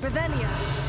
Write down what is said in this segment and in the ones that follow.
Revelio.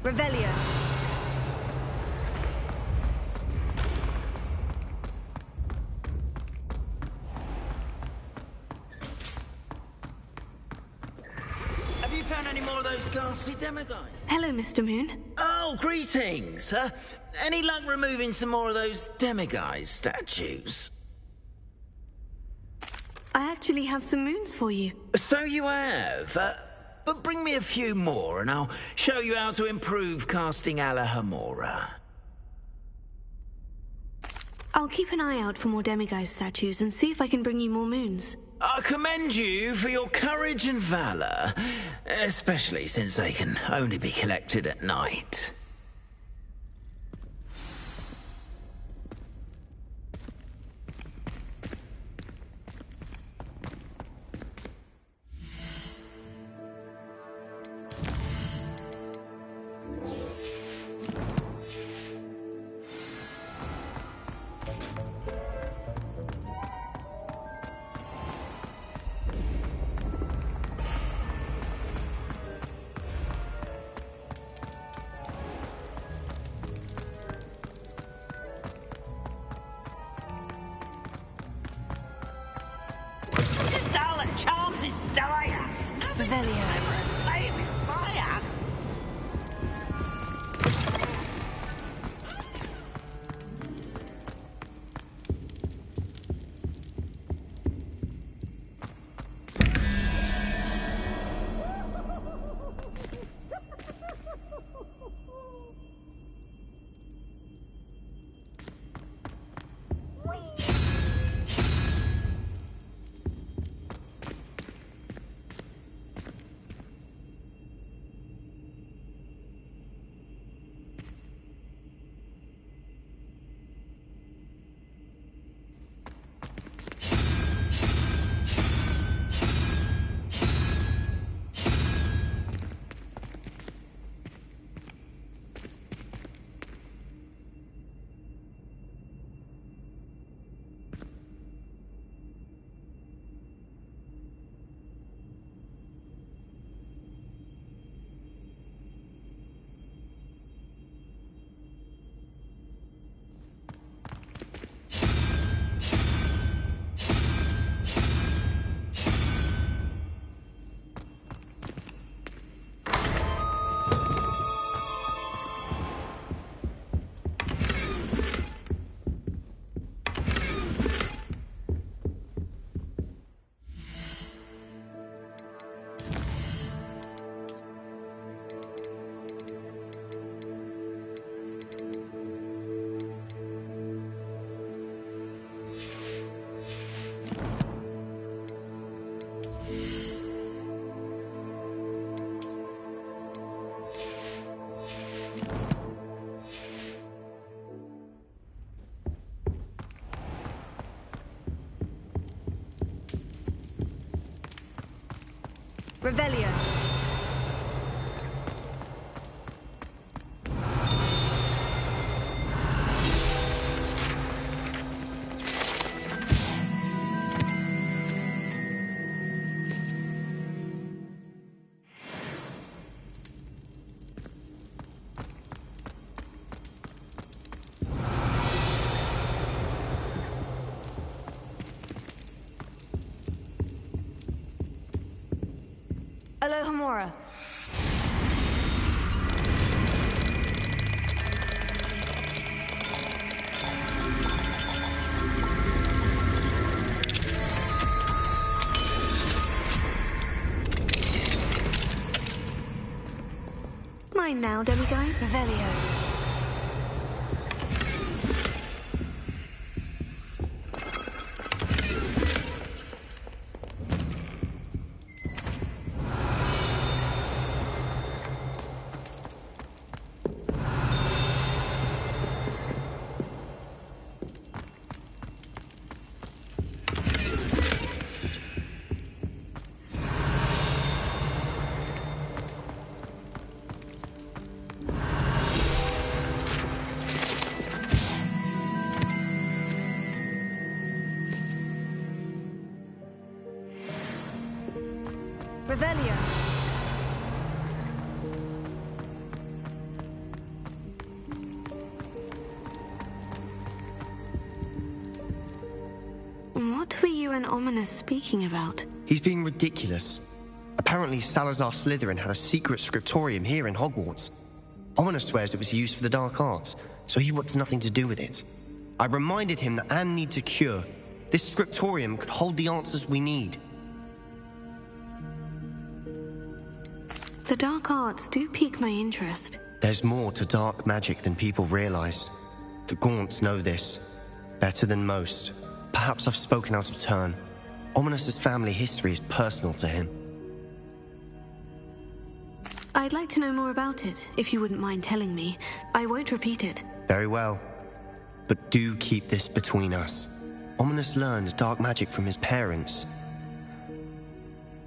Revelio. Have you found any more of those ghastly demigods? Hello, Mr. Moon. Oh, greetings. Any luck removing some more of those demiguise statues? I actually have some moons for you. So you have. But bring me a few more and I'll show you how to improve casting Alahamora. I'll keep an eye out for more demiguise statues and see if I can bring you more moons. I commend you for your courage and valor, especially since they can only be collected at night. Revelio. Fire! Revelio. Alohomora. Mine now, demiguise. Revelio. Revelio. What were you and Ominous speaking about? He's being ridiculous. Apparently Salazar Slytherin had a secret scriptorium here in Hogwarts. Ominous swears it was used for the dark arts, so he wants nothing to do with it. I reminded him that Anne needs a cure. This scriptorium could hold the answers we need. The dark arts do pique my interest. There's more to dark magic than people realize. The Gaunts know this. Better than most. Perhaps I've spoken out of turn. Ominous's family history is personal to him. I'd like to know more about it, if you wouldn't mind telling me. I won't repeat it. Very well. But do keep this between us. Ominous learned dark magic from his parents.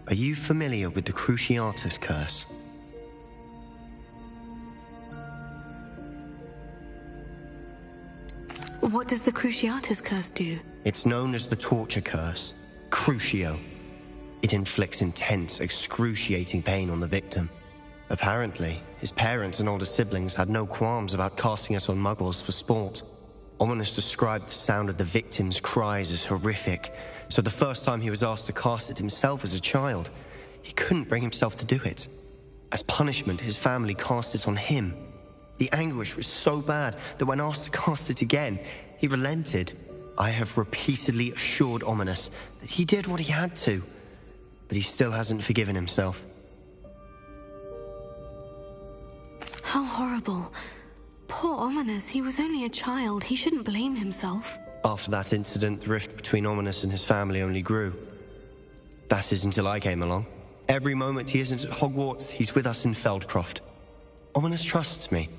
Are you familiar with the Cruciatus curse? What does the Cruciatus curse do? It's known as the torture curse, Crucio. It inflicts intense, excruciating pain on the victim. Apparently, his parents and older siblings had no qualms about casting it on muggles for sport. Ominous described the sound of the victim's cries as horrific, So the first time he was asked to cast it himself as a child, he couldn't bring himself to do it. As punishment, his family cast it on him. The anguish was so bad that when asked to cast it again, he relented. I have repeatedly assured Ominous that he did what he had to, but he still hasn't forgiven himself. How horrible. Poor Ominous, he was only a child. He shouldn't blame himself. After that incident, the rift between Ominous and his family only grew. That is until I came along. Every moment he isn't at Hogwarts, he's with us in Feldcroft. Ominous trusts me.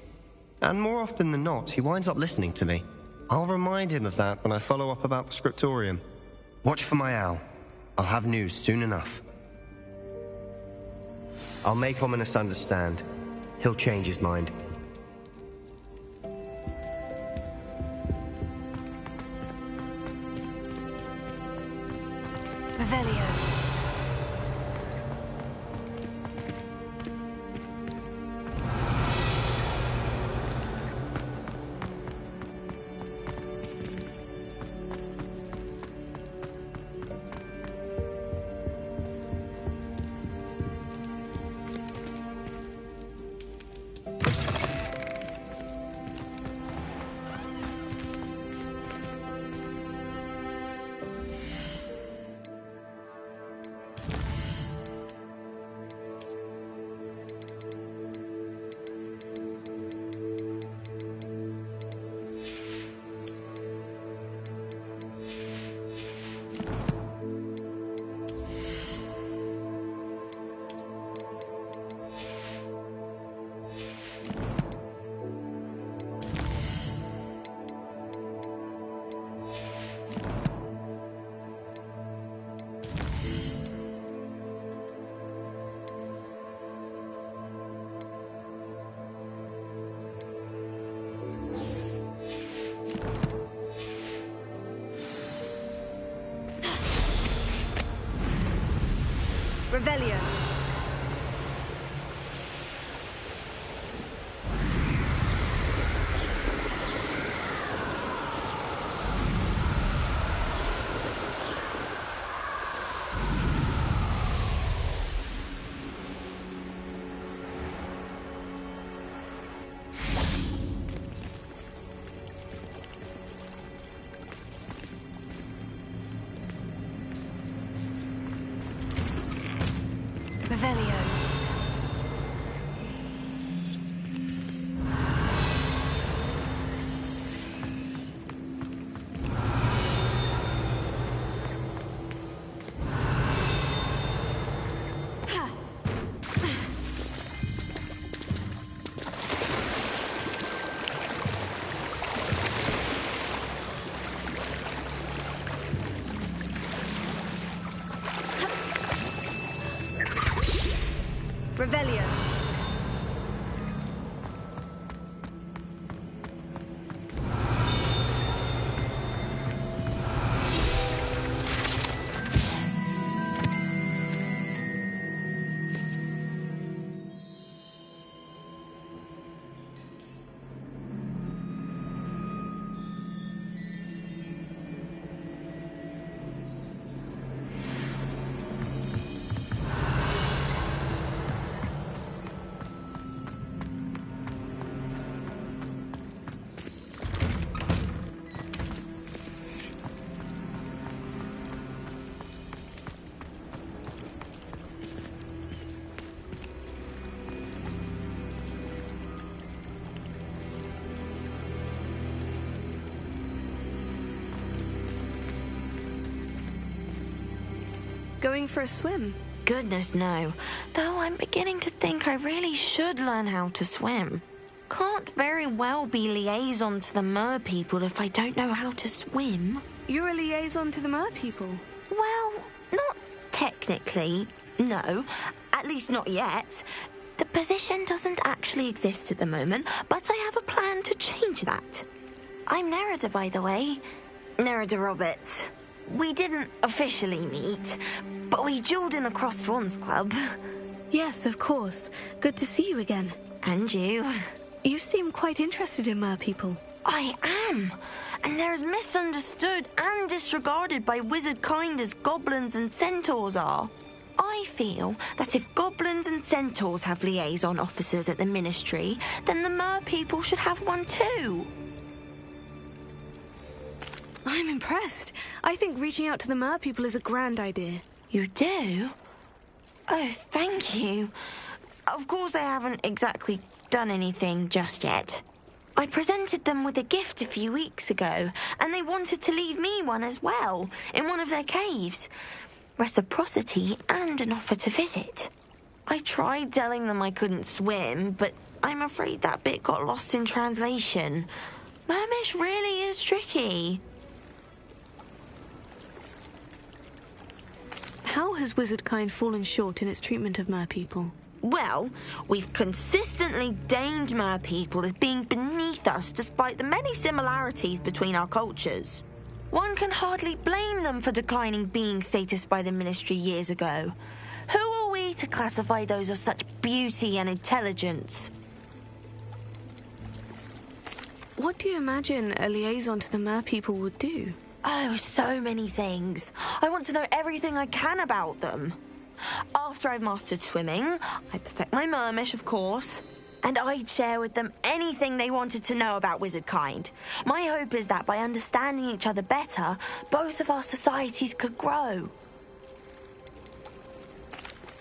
And more often than not, he winds up listening to me. I'll remind him of that when I follow up about the scriptorium. Watch for my owl. I'll have news soon enough. I'll make Ominous understand. He'll change his mind. Revelio. Revelio. Revelio. Revelio. Going for a swim? Goodness, no. Though I'm beginning to think I really should learn how to swim. Can't very well be liaison to the mer people if I don't know how to swim. You're a liaison to the mer people? Well, not technically, no. At least not yet. The position doesn't actually exist at the moment, but I have a plan to change that. I'm Nerida, by the way. Nerida Roberts. We didn't officially meet, but we duelled in the Crossed Wands Club. Yes, of course. Good to see you again. And you. You seem quite interested in mer people. I am. and they're as misunderstood and disregarded by wizard kind as goblins and centaurs are. I feel that if goblins and centaurs have liaison officers at the Ministry, then the mer people should have one too. I'm impressed. I think reaching out to the mer people is a grand idea. You do? Oh, thank you. Of course I haven't exactly done anything just yet. I presented them with a gift a few weeks ago, and they wanted to leave me one as well, in one of their caves. Reciprocity and an offer to visit. I tried telling them I couldn't swim, but I'm afraid that bit got lost in translation. Mermish really is tricky. How has wizardkind fallen short in its treatment of mer people? Well, we've consistently deemed mer people as being beneath us despite the many similarities between our cultures. One can hardly blame them for declining being status by the Ministry years ago. Who are we to classify those of such beauty and intelligence? What do you imagine a liaison to the mer people would do? Oh, so many things. I want to know everything I can about them. After I've mastered swimming, I perfect my mermish, of course, and I'd share with them anything they wanted to know about wizardkind. My hope is that by understanding each other better, both of our societies could grow.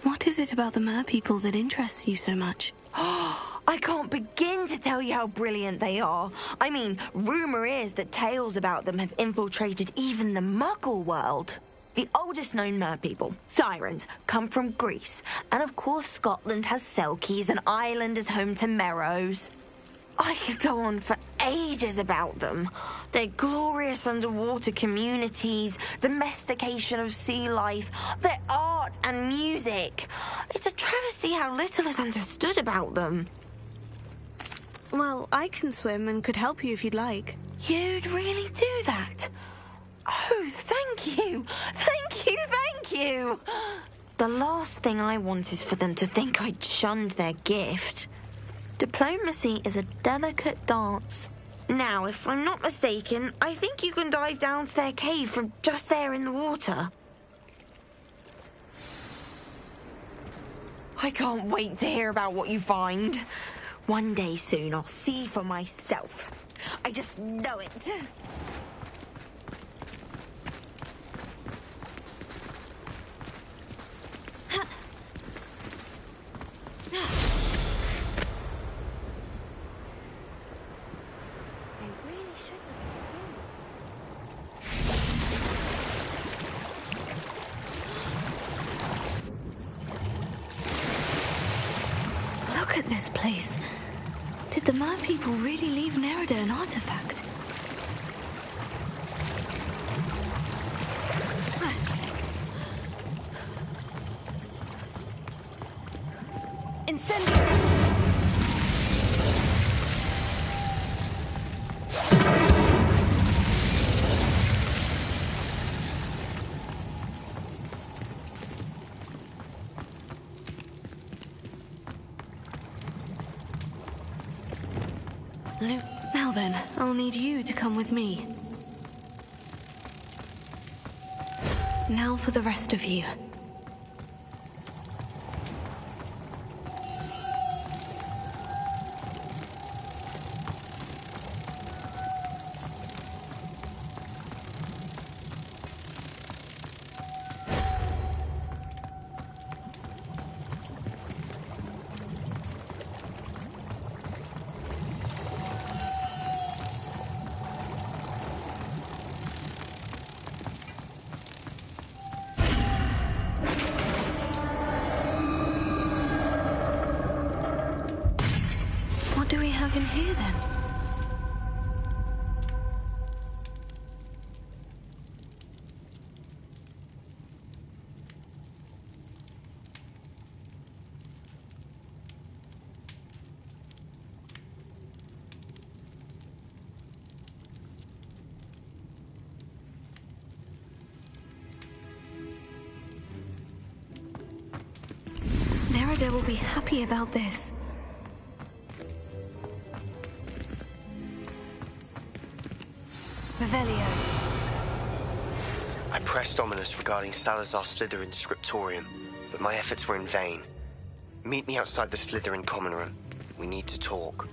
What is it about the mer people that interests you so much? I can't begin to tell you how brilliant they are. I mean, rumour is that tales about them have infiltrated even the Muggle world. The oldest known mer people, sirens, come from Greece. And of course Scotland has Selkies and Ireland is home to Merrows. I could go on for ages about them. Their glorious underwater communities, domestication of sea life, their art and music. It's a travesty how little is understood about them. Well, I can swim and could help you if you'd like. You'd really do that? Oh, thank you! Thank you, thank you! The last thing I want is for them to think I'd shunned their gift. Diplomacy is a delicate dance. Now, if I'm not mistaken, I think you can dive down to their cave from just there in the water. I can't wait to hear about what you find. One day soon I'll see for myself. I just know it. Look at this place. Did the mer people really leave Nerida an artifact? Incendiary! Now then, I'll need you to come with me. Now for the rest of you. What do we have in here, then? Nerida will be happy about this. pressed Ominous regarding Salazar Slytherin's scriptorium, but my efforts were in vain. Meet me outside the Slytherin common room. We need to talk.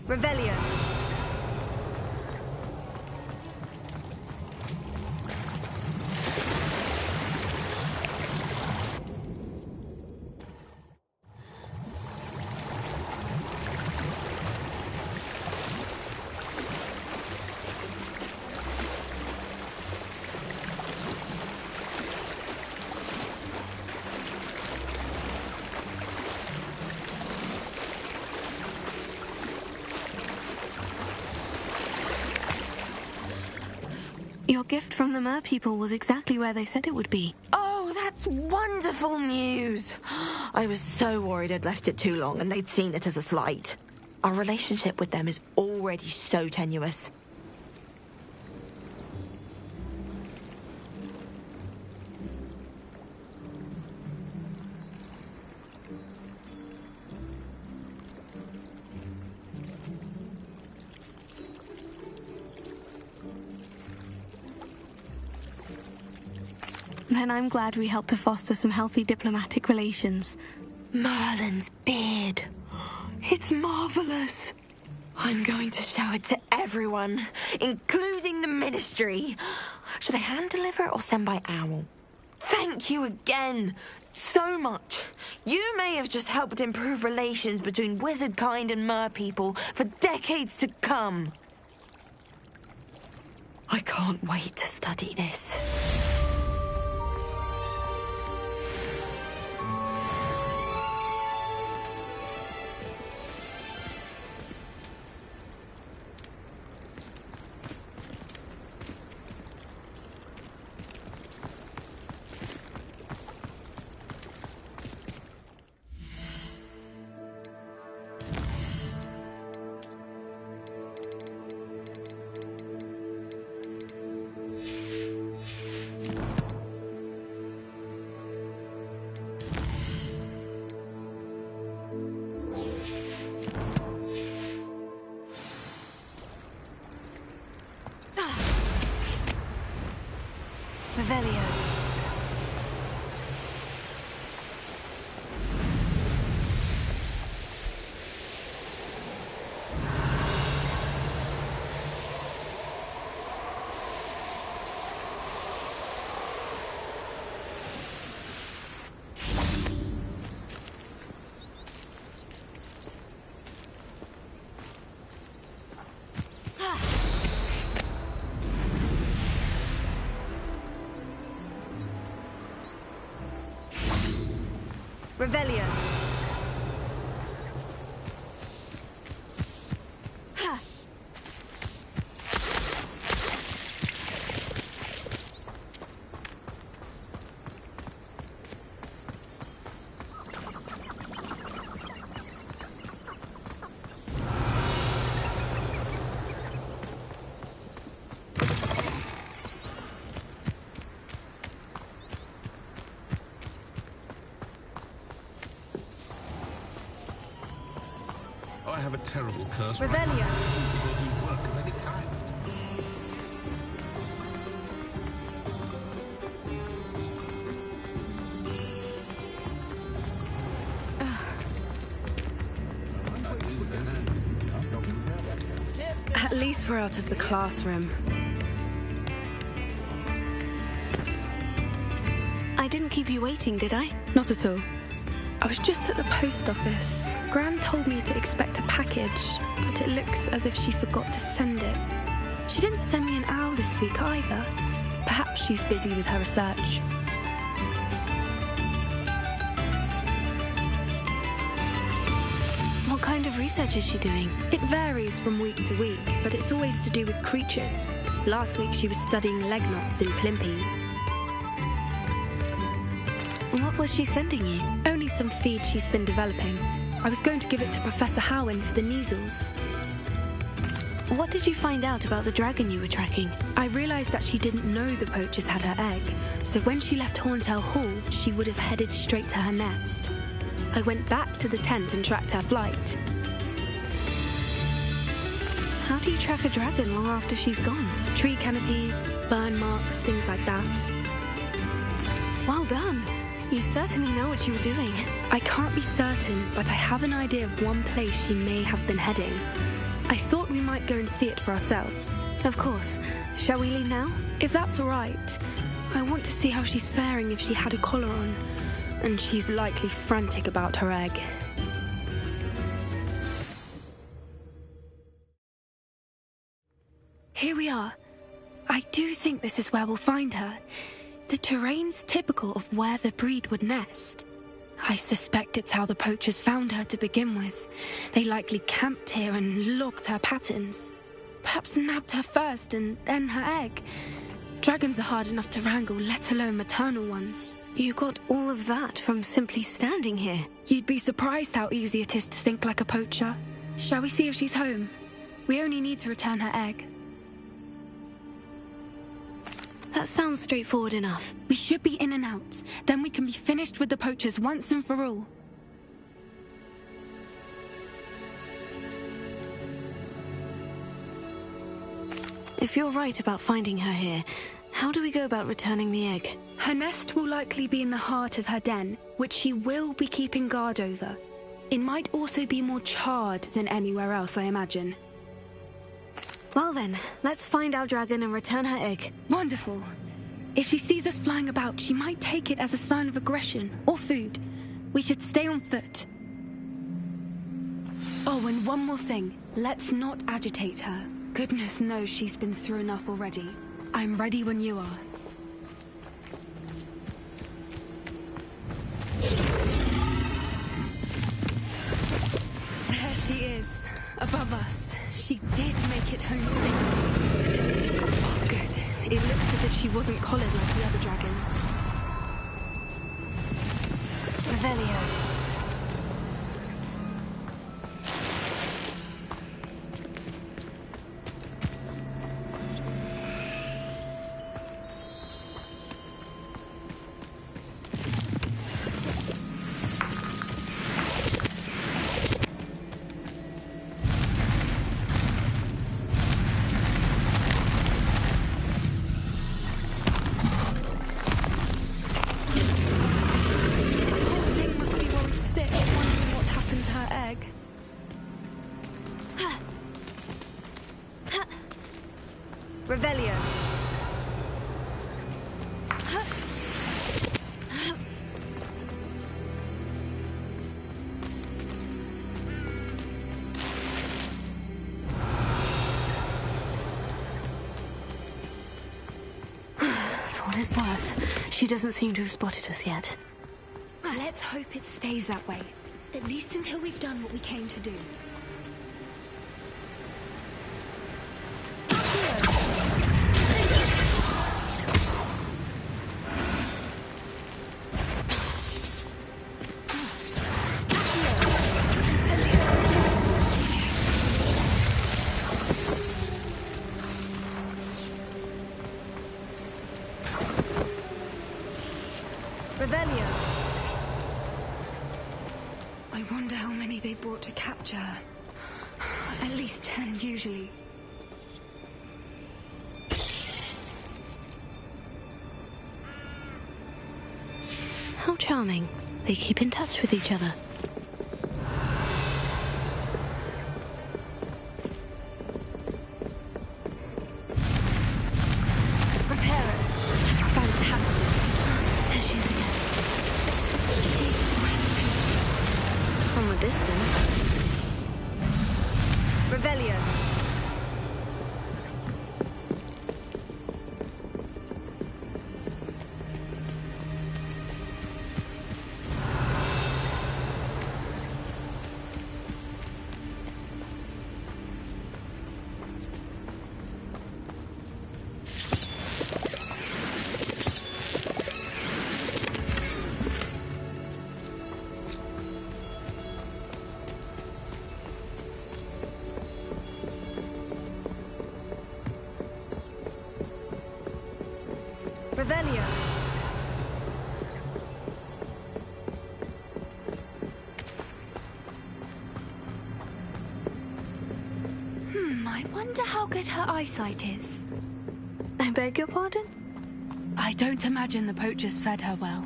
Revelio. Your gift from the Mer people was exactly where they said it would be. Oh, that's wonderful news! I was so worried I'd left it too long and they'd seen it as a slight. Our relationship with them is already so tenuous. Then I'm glad we helped to foster some healthy diplomatic relations. Merlin's beard. It's marvelous. I'm going to show it to everyone, including the Ministry. Should I hand deliver it or send by owl? Thank you again. So much. You may have just helped improve relations between wizard kind and mer people for decades to come. I can't wait to study this. Revelio. Revelio. Ha! I have a terrible curse. Revelio. Tools or do work of any kind. At least we're out of the classroom. I didn't keep you waiting, did I? Not at all. I was just at the post office. Gran told me to expect a package, but it looks as if she forgot to send it. She didn't send me an owl this week either. Perhaps she's busy with her research. What kind of research is she doing? It varies from week to week, but it's always to do with creatures. Last week she was studying leg knots in plimpies. What was she sending you? Only some feed she's been developing. I was going to give it to Professor Howen for the measles. What did you find out about the dragon you were tracking? I realised that she didn't know the poachers had her egg, so when she left Horntail Hall, she would have headed straight to her nest. I went back to the tent and tracked her flight. How do you track a dragon long after she's gone? Tree canopies, burn marks, things like that. Well done. You certainly know what you were doing. I can't be certain, but I have an idea of one place she may have been heading. I thought we might go and see it for ourselves. Of course. Shall we leave now? If that's all right. I want to see how she's faring if she had a collar on. And she's likely frantic about her egg. Here we are. I do think this is where we'll find her. The terrain's typical of where the breed would nest. I suspect it's how the poachers found her to begin with. They likely camped here and logged her patterns. Perhaps nabbed her first and then her egg. Dragons are hard enough to wrangle, let alone maternal ones. You got all of that from simply standing here. You'd be surprised how easy it is to think like a poacher. Shall we see if she's home? We only need to return her egg. That sounds straightforward enough. We should be in and out. Then we can be finished with the poachers once and for all. If you're right about finding her here, how do we go about returning the egg? Her nest will likely be in the heart of her den, which she will be keeping guard over. It might also be more charred than anywhere else, I imagine. Well then, let's find our dragon and return her egg. Wonderful. If she sees us flying about, she might take it as a sign of aggression or food. We should stay on foot. Oh, and one more thing. Let's not agitate her. Goodness knows she's been through enough already. I'm ready when you are. There she is, above us. She did make it home safely. Oh, good. It looks as if she wasn't collared like the other dragons. Revelio. Revelio. For what it's worth, she doesn't seem to have spotted us yet. Let's hope it stays that way. At least until we've done what we came to do. I wonder how many they brought to capture her. At least 10, usually. How charming. They keep in touch with each other. Revelio. I wonder how good her eyesight is. I beg your pardon? I don't imagine the poachers fed her well.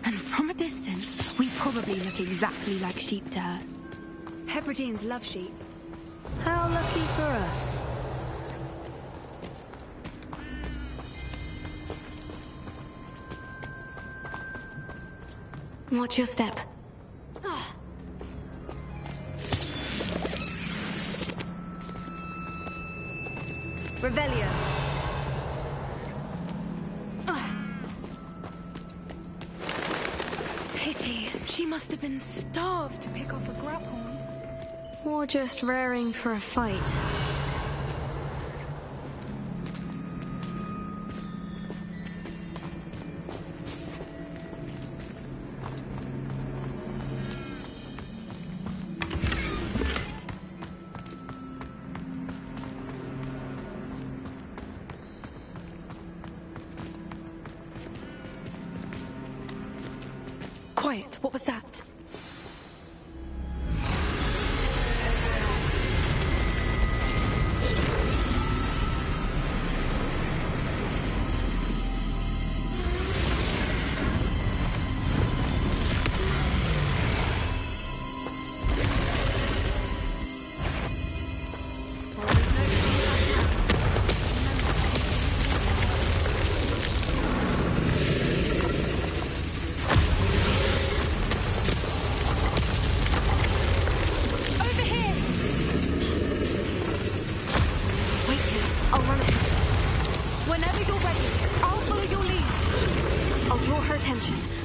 And from a distance, we probably look exactly like sheep to her. Hebrideans love sheep. How lucky for us. Watch your step. Revelio. Pity. She must have been starved to pick off a grabhorn. Or just raring for a fight. Quiet. What was that?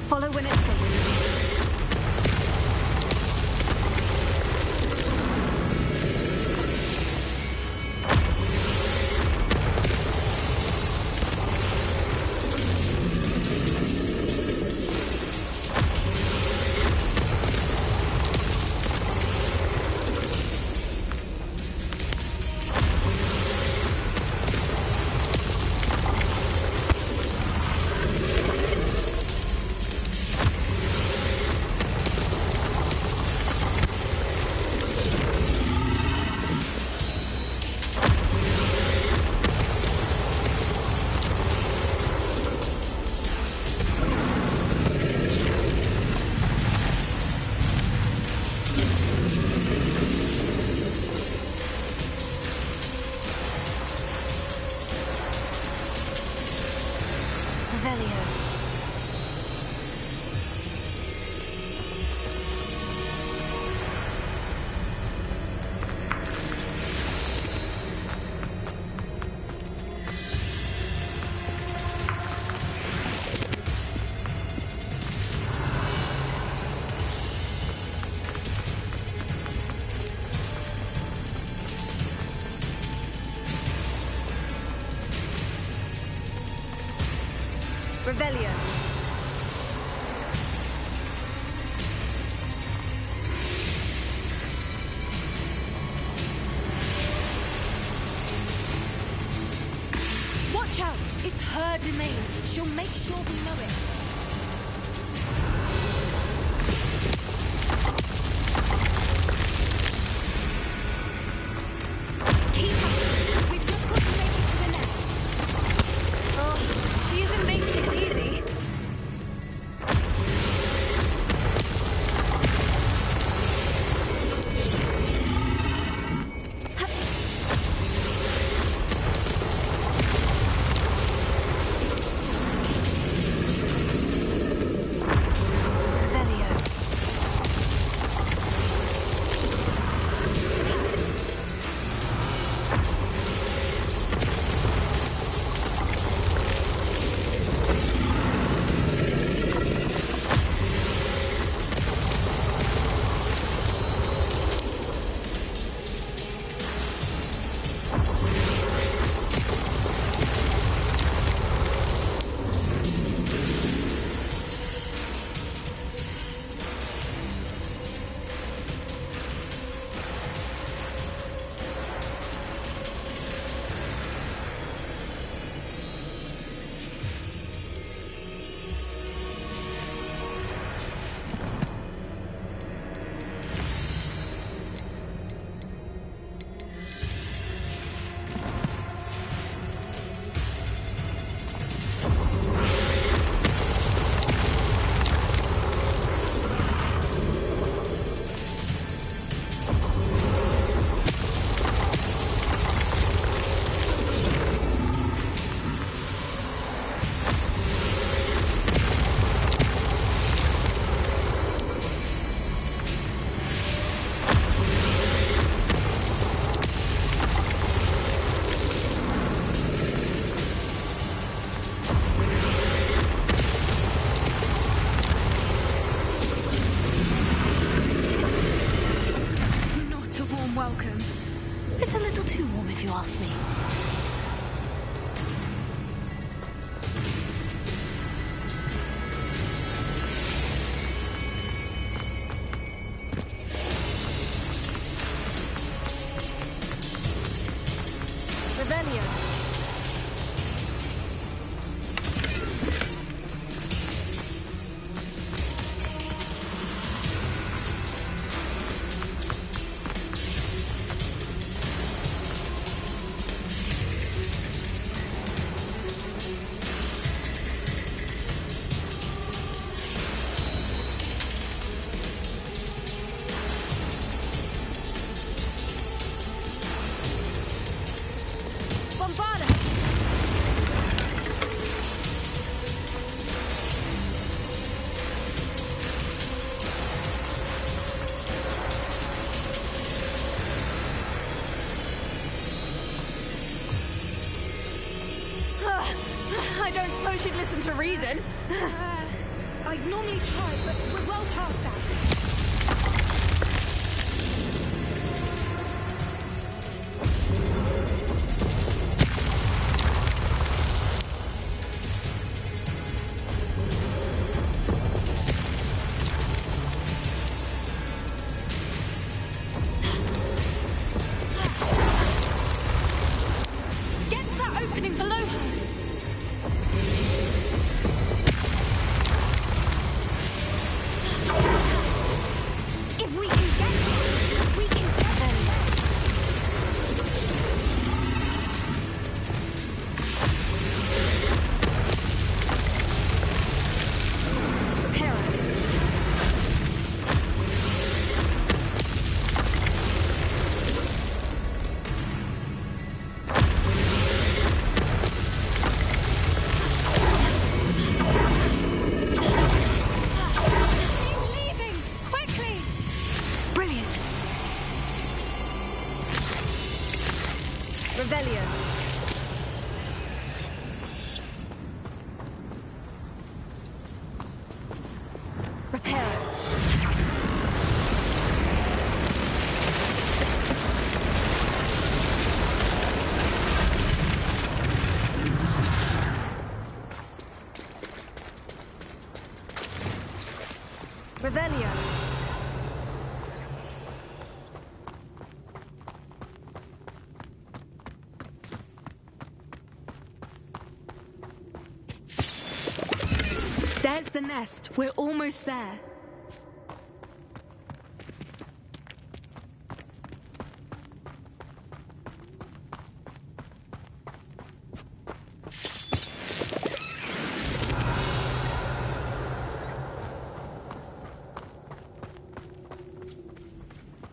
Follow when it's safe. Revelio. Watch out! It's her domain. She'll make sure we know it. Keep up. We've just got to make it to the nest. Oh, she isn't making it easy. Revelio. I don't suppose she'd listen to reason. I'd normally try, but we're well past that. Get to that opening below her. If we can get her, we can get her. She's leaving! Quickly! Brilliant. Revelio. Repair. Revelio. There's the nest. We're almost there.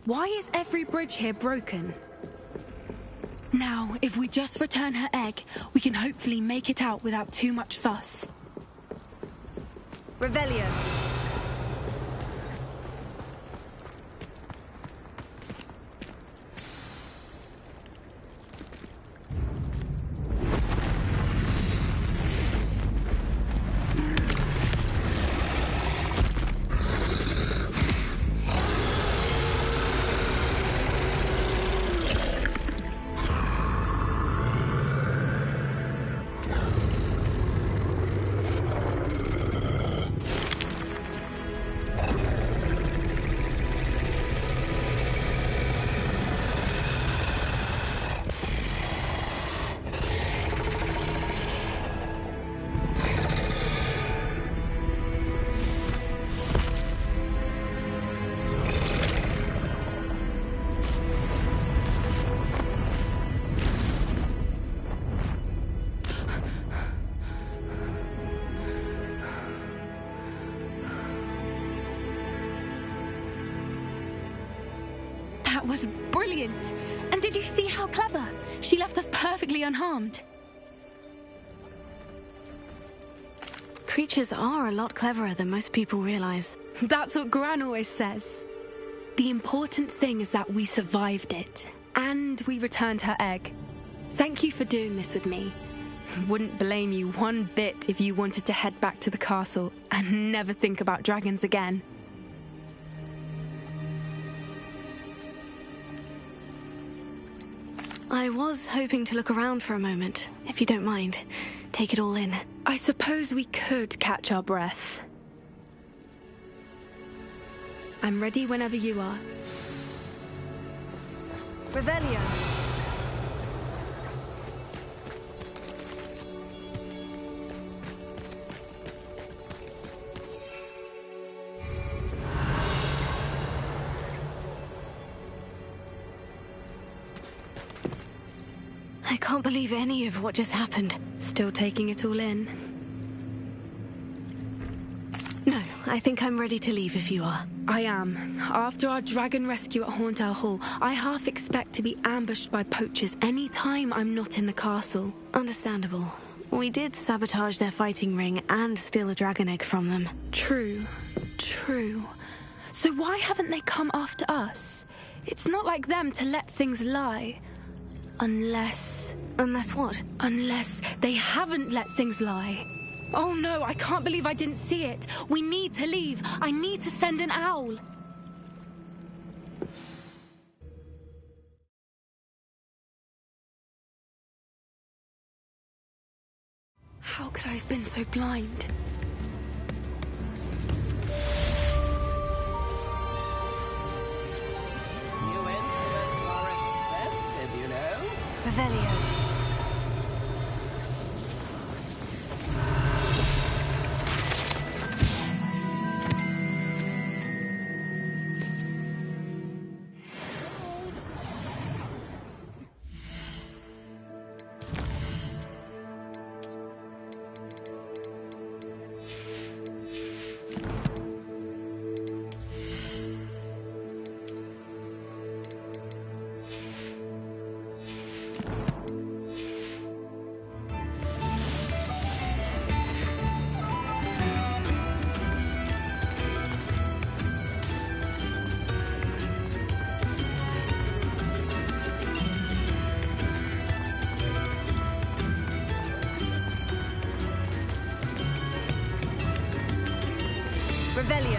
Why is every bridge here broken? Now, if we just return her egg, we can hopefully make it out without too much fuss. Revelio. That was brilliant! And did you see how clever? She left us perfectly unharmed. Creatures are a lot cleverer than most people realize. That's what Gran always says. The important thing is that we survived it, and we returned her egg. Thank you for doing this with me. Wouldn't blame you one bit if you wanted to head back to the castle and never think about dragons again. I was hoping to look around for a moment, if you don't mind. Take it all in. I suppose we could catch our breath. I'm ready whenever you are. Revelio. I can't believe any of what just happened. Still taking it all in? No, I think I'm ready to leave if you are. I am. After our dragon rescue at Hauntow Hall, I half expect to be ambushed by poachers any time I'm not in the castle. Understandable. We did sabotage their fighting ring and steal a dragon egg from them. True. So why haven't they come after us? It's not like them to let things lie. Unless what? Unless they haven't let things lie. Oh no, I can't believe I didn't see it. We need to leave. I need to send an owl. How could I have been so blind? New instruments are expensive, you know. Revelio. Revelio.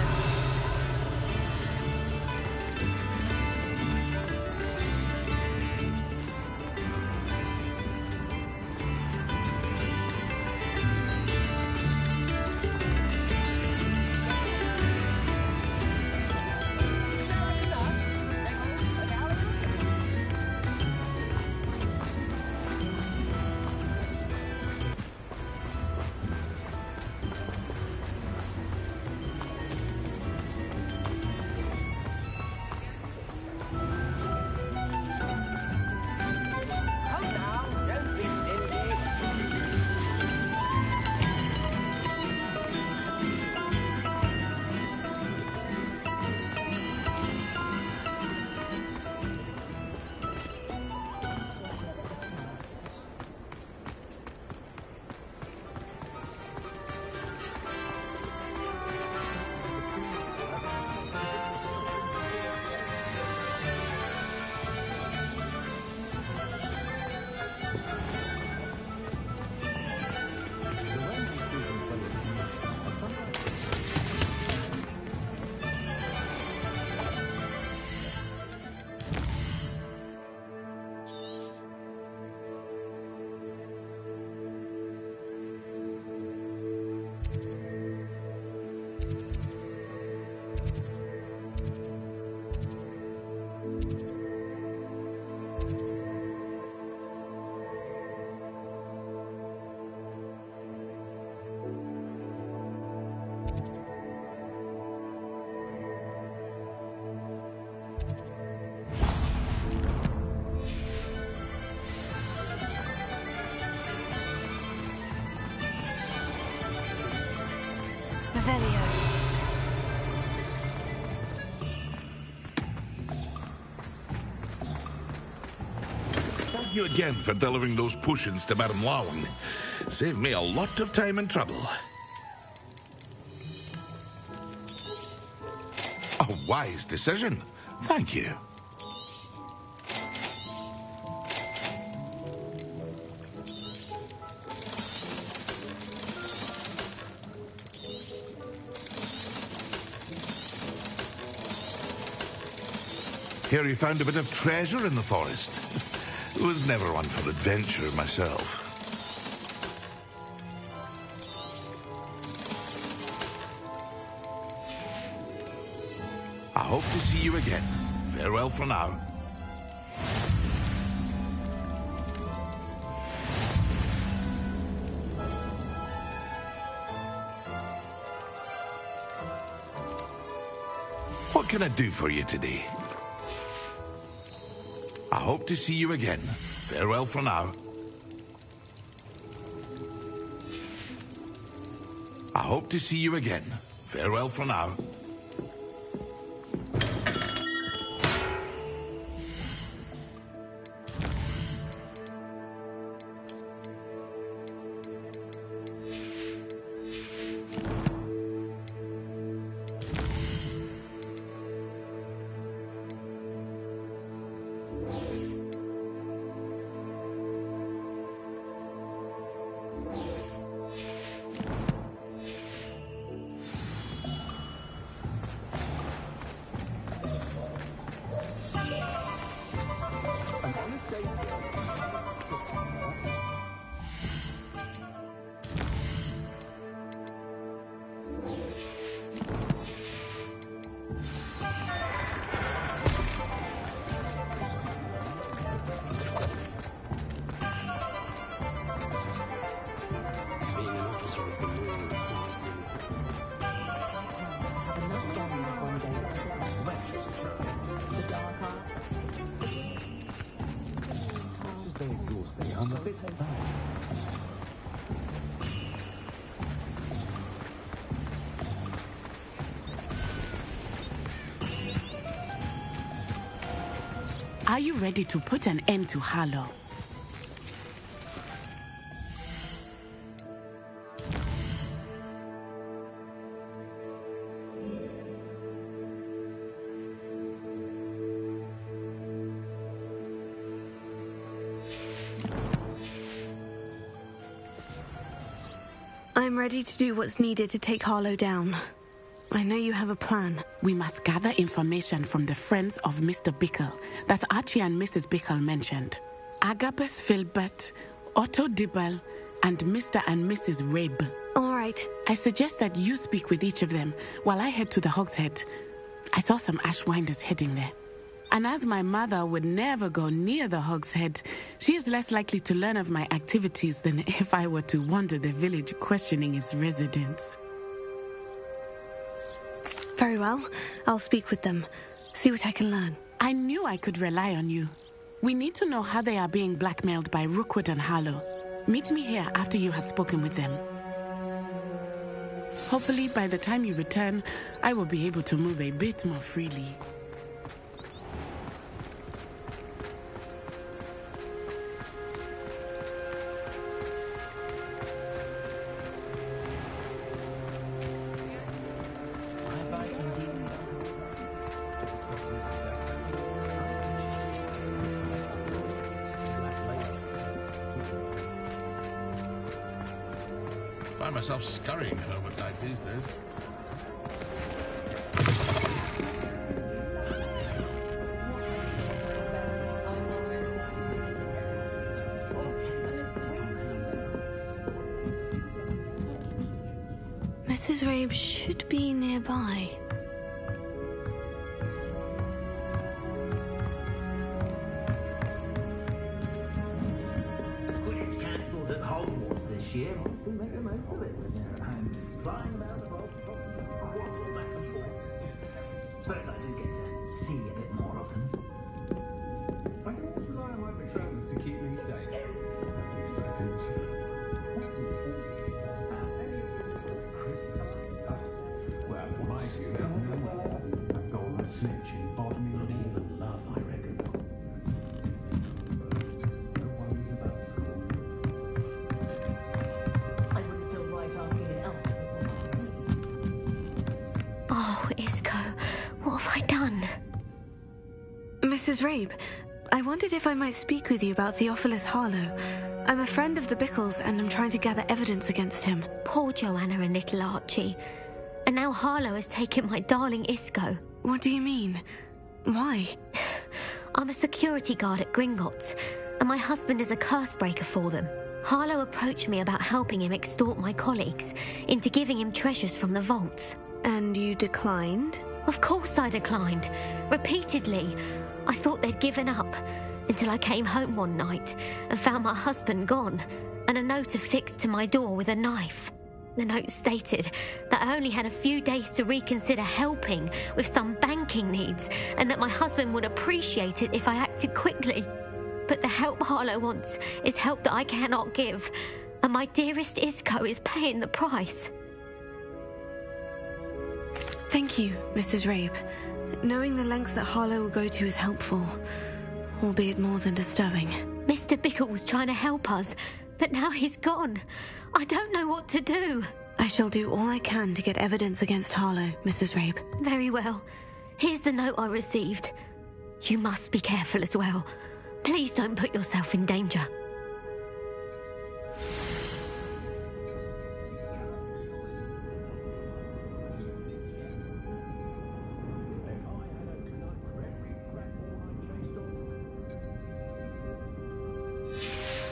Revelio. Thank you again for delivering those potions to Madame Lawing. Saved me a lot of time and trouble. A wise decision. Thank you. Here you found a bit of treasure in the forest. Was never one for adventure myself. I hope to see you again. Farewell for now. What can I do for you today? I hope to see you again. Farewell for now. I hope to see you again. Farewell for now. Are you ready to put an end to Harlow? I'm ready to do what's needed to take Harlow down. I know you have a plan. We must gather information from the friends of Mr. Bickle that Archie and Mrs. Bickle mentioned. Agabus Filbert, Otto Dibble, and Mr. and Mrs. Rabe. All right. I suggest that you speak with each of them while I head to the Hogshead. I saw some Ashwinders heading there. And as my mother would never go near the Hogshead, she is less likely to learn of my activities than if I were to wander the village questioning its residents. Very well. I'll speak with them. See what I can learn. I knew I could rely on you. We need to know how they are being blackmailed by Rookwood and Harlow. Meet me here after you have spoken with them. Hopefully, by the time you return, I will be able to move a bit more freely. Find myself scurrying home at night these days. Mrs. Rabe should be nearby. Quidditch cancelled at Hogwarts this year. I'll make the most of it. I'm flying about the world, waddle back and forth. Suppose I do get to see a bit more of them. I can always rely on my patrons to keep me safe. At least I think so. Well, my view is no. A golden snitch in bottom not even love, I reckon. No worries about school. I wouldn't feel right asking an elf. Oh, Isco, what have I done? Mrs. Rabe, I wondered if I might speak with you about Theophilus Harlow. I'm a friend of the Bickles and I'm trying to gather evidence against him. Poor Joanna and little Archie. And now Harlow has taken my darling Isco. What do you mean? Why? I'm a security guard at Gringotts, and my husband is a curse breaker for them. Harlow approached me about helping him extort my colleagues into giving him treasures from the vaults. And you declined? Of course I declined. Repeatedly. I thought they'd given up, until I came home one night and found my husband gone, and a note affixed to my door with a knife. The note stated that I only had a few days to reconsider helping with some banking needs, and that my husband would appreciate it if I acted quickly. But the help Harlow wants is help that I cannot give, and my dearest Isco is paying the price. Thank you, Mrs. Rabe. Knowing the lengths that Harlow will go to is helpful, albeit more than disturbing. Mr. Bickle was trying to help us, but now he's gone. I don't know what to do. I shall do all I can to get evidence against Harlow, Mrs. Rabe. Very well. Here's the note I received. You must be careful as well. Please don't put yourself in danger.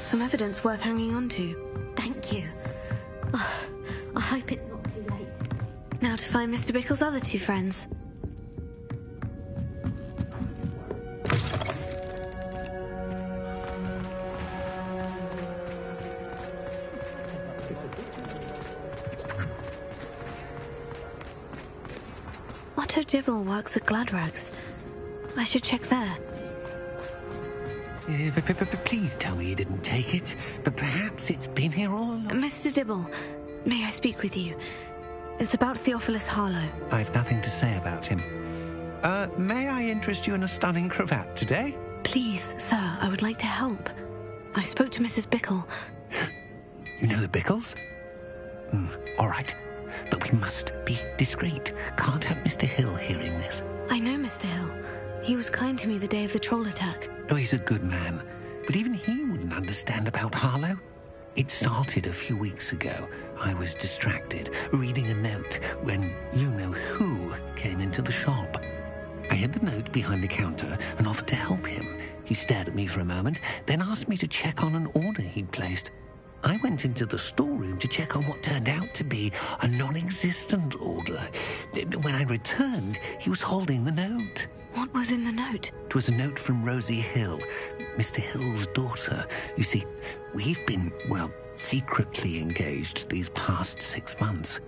Some evidence worth hanging on to. Thank you. Oh, I hope it's not too late. Now to find Mr. Bickle's other two friends. Otto Dibble works at Gladrags. I should check there. Please tell me you didn't take it. But perhaps it's been here all along. Mr. Dibble, may I speak with you? It's about Theophilus Harlow. I've nothing to say about him. May I interest you in a stunning cravat today? Please, sir, I would like to help. I spoke to Mrs. Bickle. You know the Bickles? All right. But we must be discreet. Can't have Mr. Hill hearing this. I know Mr. Hill. He was kind to me the day of the troll attack. Oh, he's a good man. But even he wouldn't understand about Harlow. It started a few weeks ago. I was distracted, reading a note, when you-know-who came into the shop. I hid the note behind the counter and offered to help him. He stared at me for a moment, then asked me to check on an order he'd placed. I went into the storeroom to check on what turned out to be a non-existent order. When I returned, he was holding the note. What was in the note? It was a note from Rosie Hill, Mr. Hill's daughter. You see, we've been, secretly engaged these past 6 months.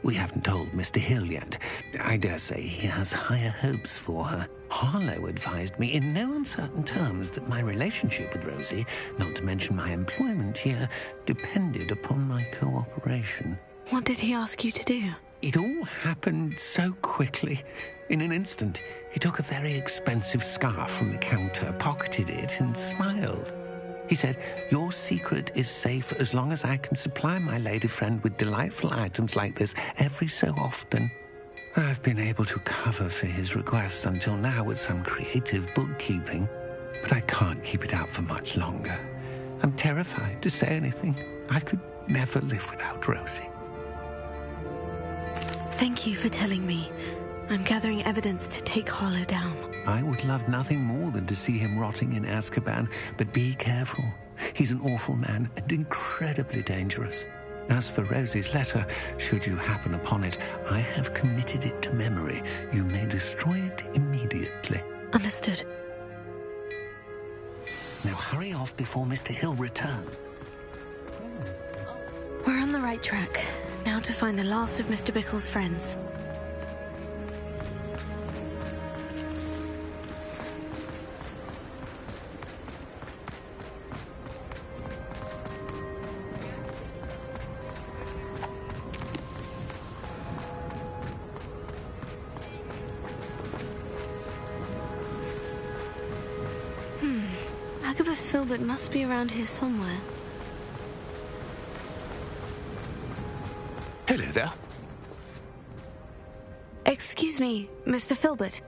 We haven't told Mr. Hill yet. I dare say he has higher hopes for her. Harlow advised me in no uncertain terms that my relationship with Rosie, not to mention my employment here, depended upon my cooperation. What did he ask you to do? It all happened so quickly. In an instant, he took a very expensive scarf from the counter, pocketed it, and smiled. He said, "Your secret is safe as long as I can supply my lady friend with delightful items like this every so often." I've been able to cover for his requests until now with some creative bookkeeping, but I can't keep it out for much longer. I'm terrified to say anything. I could never live without Rosie. Thank you for telling me. I'm gathering evidence to take Harlow down. I would love nothing more than to see him rotting in Azkaban, but be careful. He's an awful man and incredibly dangerous. As for Rosie's letter, should you happen upon it, I have committed it to memory. You may destroy it immediately. Understood. Now hurry off before Mr. Hill returns. We're on the right track. Now to find the last of Mr. Bickle's friends. Agabus Filbert must be around here somewhere. Hello there. Excuse me, Mr. Filbert.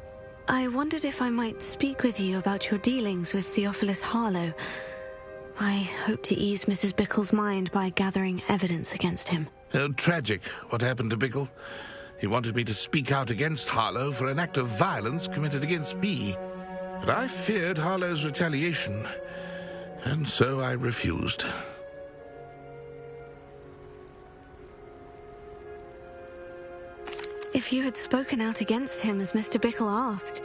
I wondered if I might speak with you about your dealings with Theophilus Harlow. I hope to ease Mrs. Bickle's mind by gathering evidence against him. Oh, tragic what happened to Bickle. He wanted me to speak out against Harlow for an act of violence committed against me. But I feared Harlow's retaliation, and so I refused. If you had spoken out against him as Mr. Bickle asked,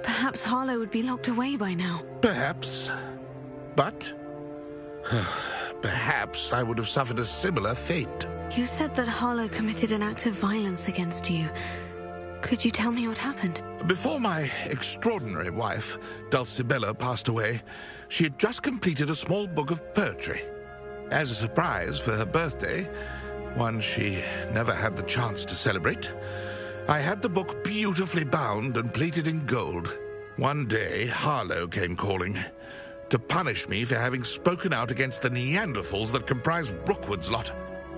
perhaps Harlow would be locked away by now. Perhaps. But perhaps I would have suffered a similar fate. You said that Harlow committed an act of violence against you. Could you tell me what happened? Before my extraordinary wife, Dulcibella, passed away, she had just completed a small book of poetry. As a surprise for her birthday, one she never had the chance to celebrate, I had the book beautifully bound and plated in gold. One day, Harlow came calling to punish me for having spoken out against the Neanderthals that comprise Rookwood's lot.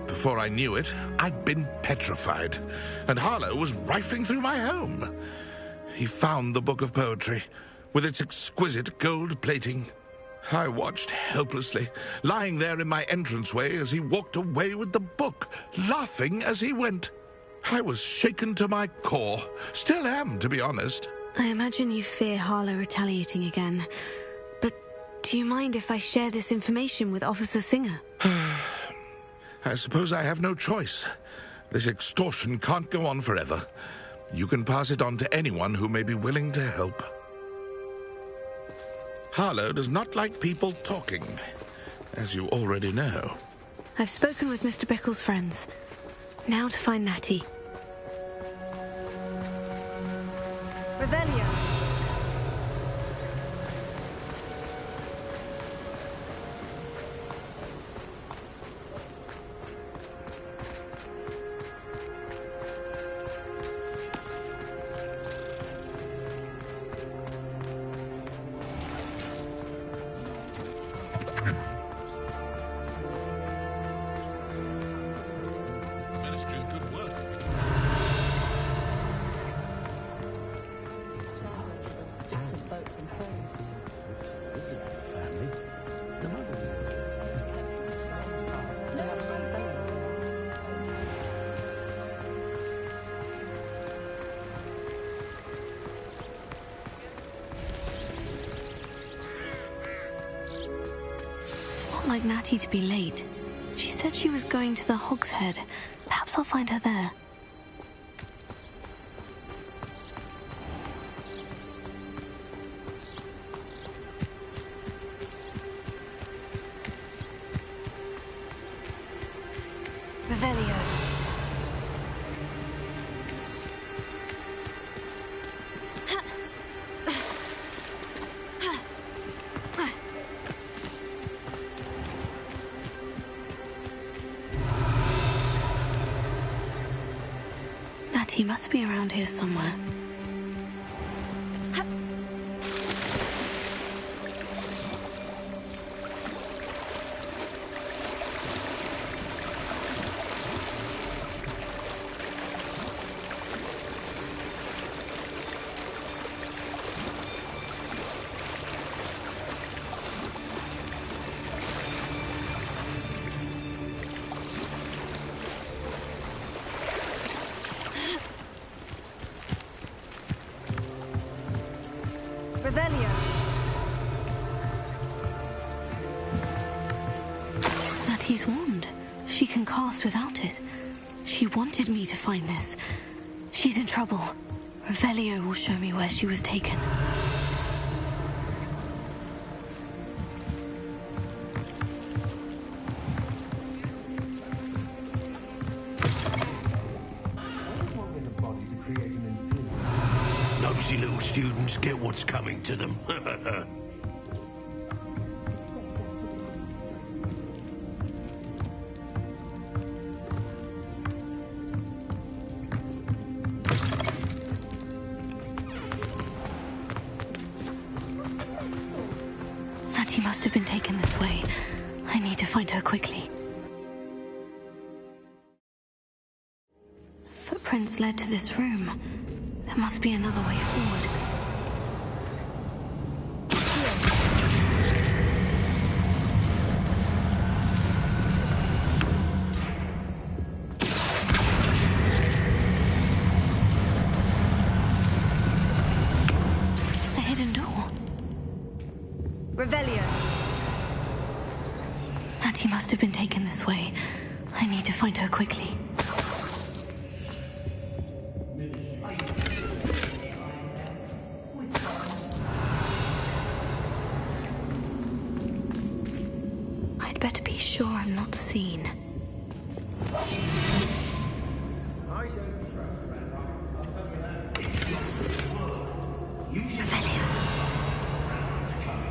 Before I knew it, I'd been petrified, and Harlow was rifling through my home. He found the book of poetry, with its exquisite gold plating. I watched helplessly, lying there in my entranceway as he walked away with the book, laughing as he went. I was shaken to my core. Still am, to be honest. I imagine you fear Harlow retaliating again. But do you mind if I share this information with Officer Singer? I suppose I have no choice. This extortion can't go on forever. You can pass it on to anyone who may be willing to help. Harlow does not like people talking, as you already know. I've spoken with Mr. Bickle's friends. Now to find Natty. Revelio. Like Natty to be late. She said she was going to the Hog's Head. Perhaps I'll find her there. Revelio. He must be around here somewhere. Revelio. Natty's wand. She can cast without it. She wanted me to find this. She's in trouble. Revelio will show me where she was taken. Nosy little students get what's coming to them. Natty must have been taken this way. I need to find her quickly. Footprints led to this room. There must be another way forward. A hidden door. Revelio. Natty must have been taken this way. I need to find her quickly. Better be sure I'm not seen. Coming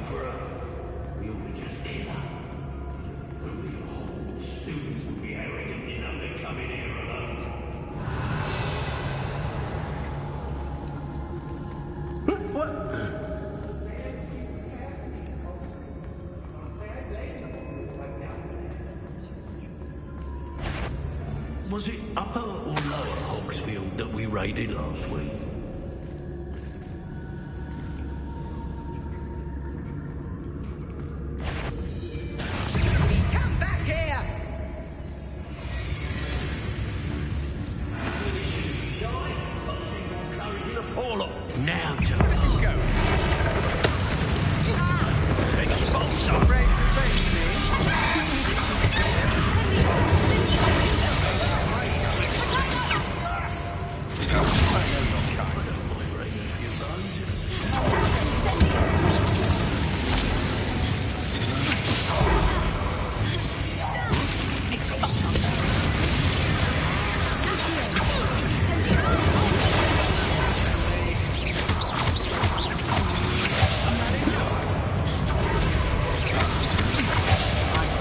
for her. We ought to just kill her. Only a Hogwarts student would be arrogant enough to come in here alone. Was it Upper or Lower Hogsfield that we raided last week? Come back here! Now, Joe. Go. Expulsor. Afraid to face me?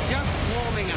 Just warming up.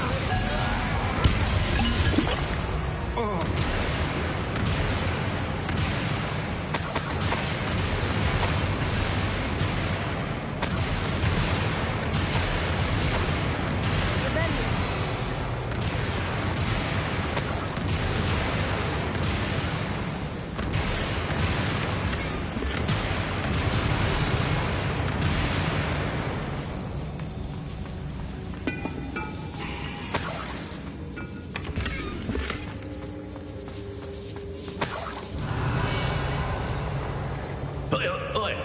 Oi.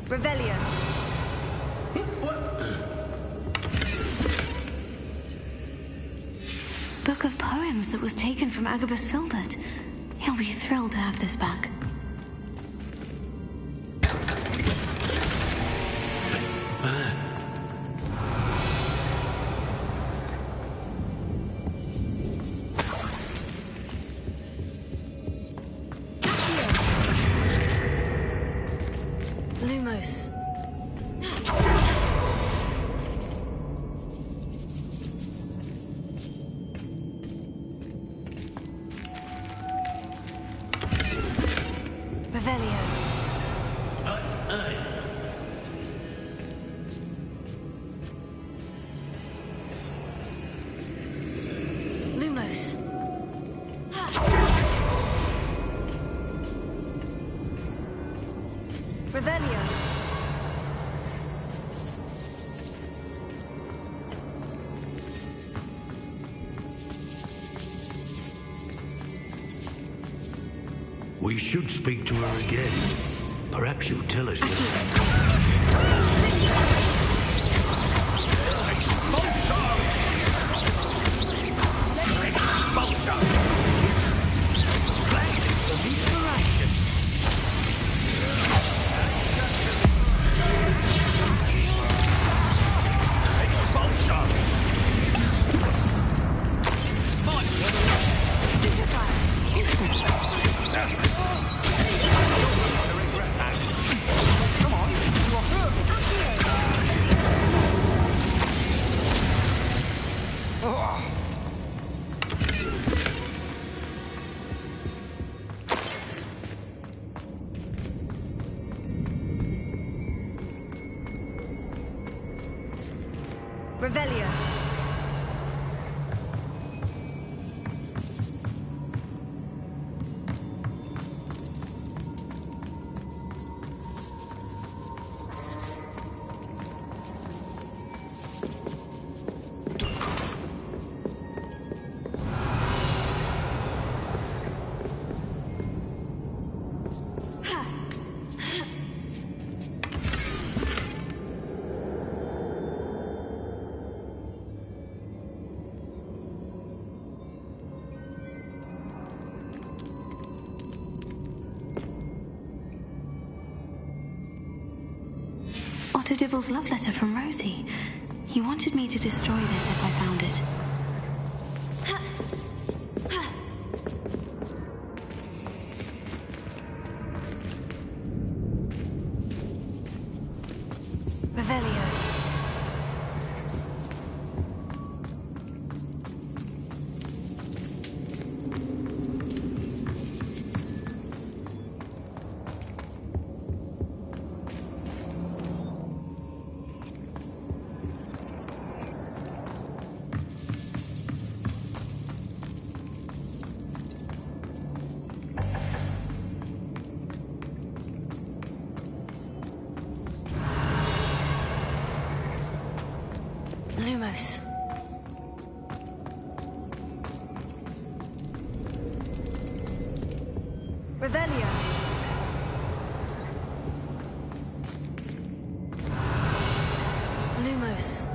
Revelio. Book of poems that was taken from Agabus Filbert. He'll be thrilled to have this back. Lumos. Revelio. Lumos. Revelio. We should speak to her again. Perhaps she'll tell us that. Revelio. Otto Dibble's love letter from Rosie. He wanted me to destroy this if I found it. Revelio. Lumos. Revelio. Lumos.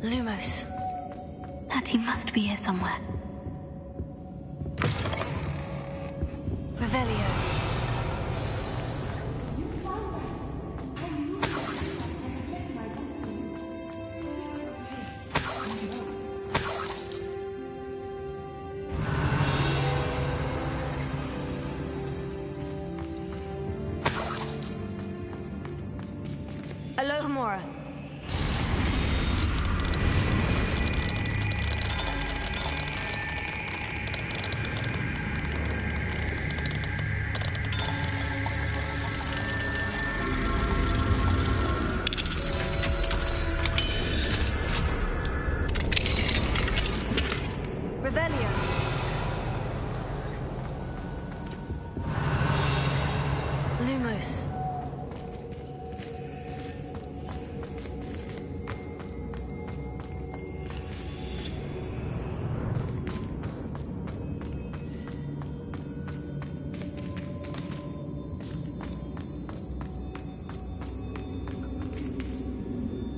Lumos. Natty must be here somewhere. Revelio. Alohomora. Revelio. Lumos.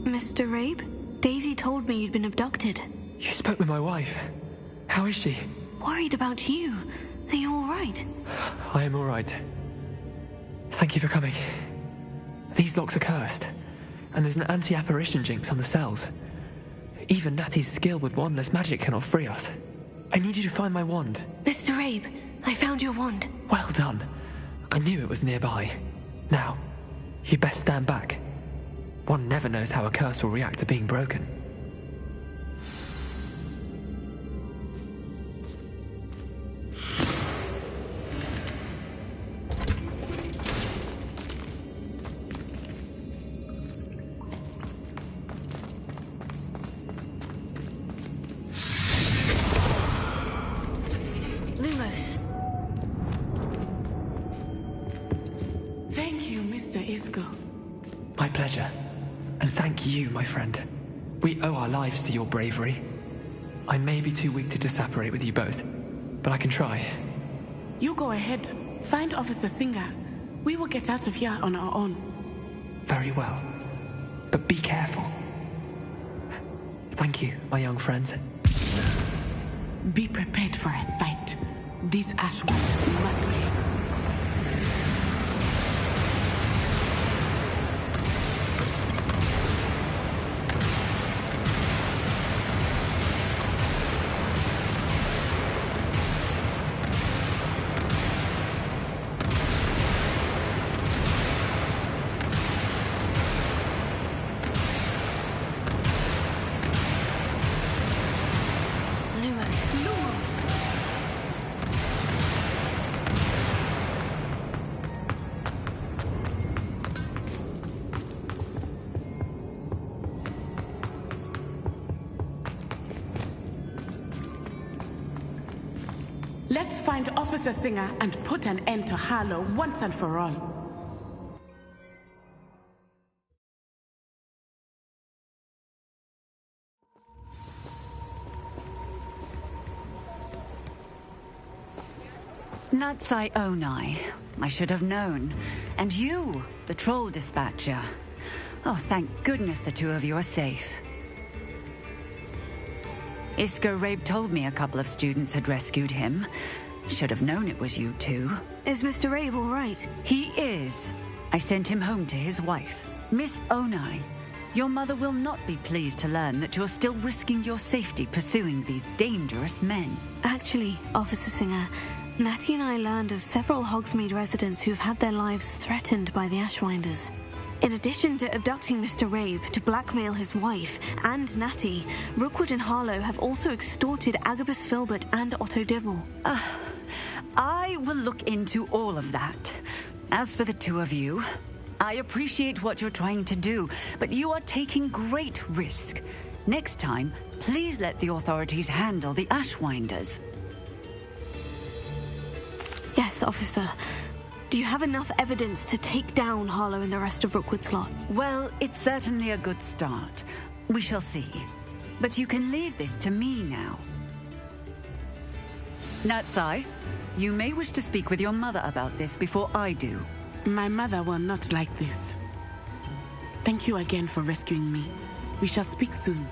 Mr. Rabe? Daisy told me you'd been abducted. You spoke with my wife. How is she? Worried about you. Are you all right? I am all right. Thank you for coming. These locks are cursed, and there's an anti-apparition jinx on the cells. Even Natty's skill with wandless magic cannot free us. I need you to find my wand. Mr. Rabe, I found your wand. Well done. I knew it was nearby. Now, you best stand back. One never knows how a curse will react to being broken. Lumos. Thank you, Mr. Isco. My pleasure. And thank you, my friend. We owe our lives to your bravery. I may be too weak to disapparate with you both, but I can try. You go ahead. Find Officer Singer. We will get out of here on our own. Very well. But be careful. Thank you, my young friends. Be prepared for a fight. These Ashwinders must pay. Let's find Officer Singer and put an end to Harlow once and for all. Natsai Onai. I should have known. And you, the troll dispatcher. Oh, thank goodness the two of you are safe. Isco Rabe told me a couple of students had rescued him. Should have known it was you two. Is Mr. Rabe all right? He is. I sent him home to his wife. Miss Onai, your mother will not be pleased to learn that you're still risking your safety pursuing these dangerous men. Actually, Officer Singer, Natty and I learned of several Hogsmeade residents who've had their lives threatened by the Ashwinders. In addition to abducting Mr. Rabe to blackmail his wife and Natty, Rookwood and Harlow have also extorted Agabus Filbert and Otto Dibble. I will look into all of that. As for the two of you, I appreciate what you're trying to do, but you are taking great risk. Next time, please let the authorities handle the Ashwinders. Yes, officer. Do you have enough evidence to take down Harlow and the rest of Rookwood's lot? Well, it's certainly a good start. We shall see. But you can leave this to me now. Natsai, you may wish to speak with your mother about this before I do. My mother will not like this. Thank you again for rescuing me. We shall speak soon.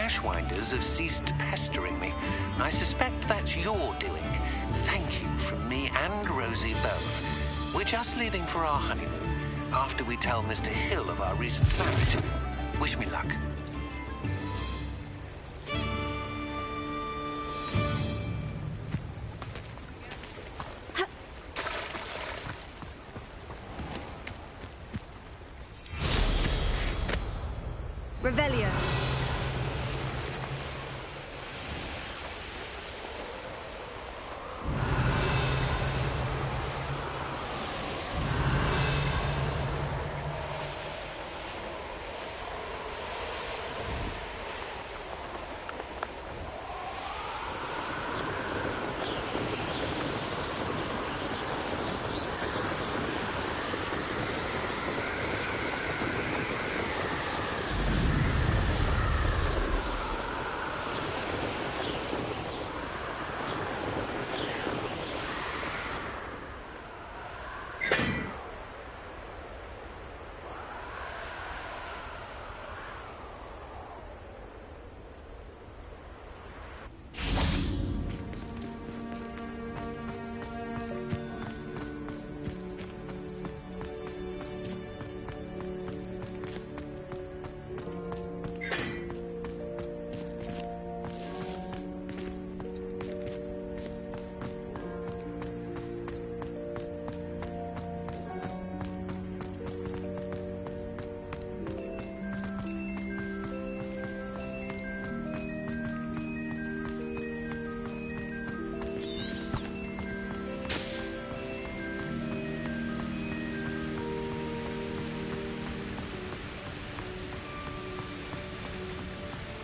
Ashwinders have ceased pestering me. I suspect that's your doing. Thank you from me and Rosie both. We're just leaving for our honeymoon, after we tell Mr. Hill of our recent marriage. Wish me luck. Revelio.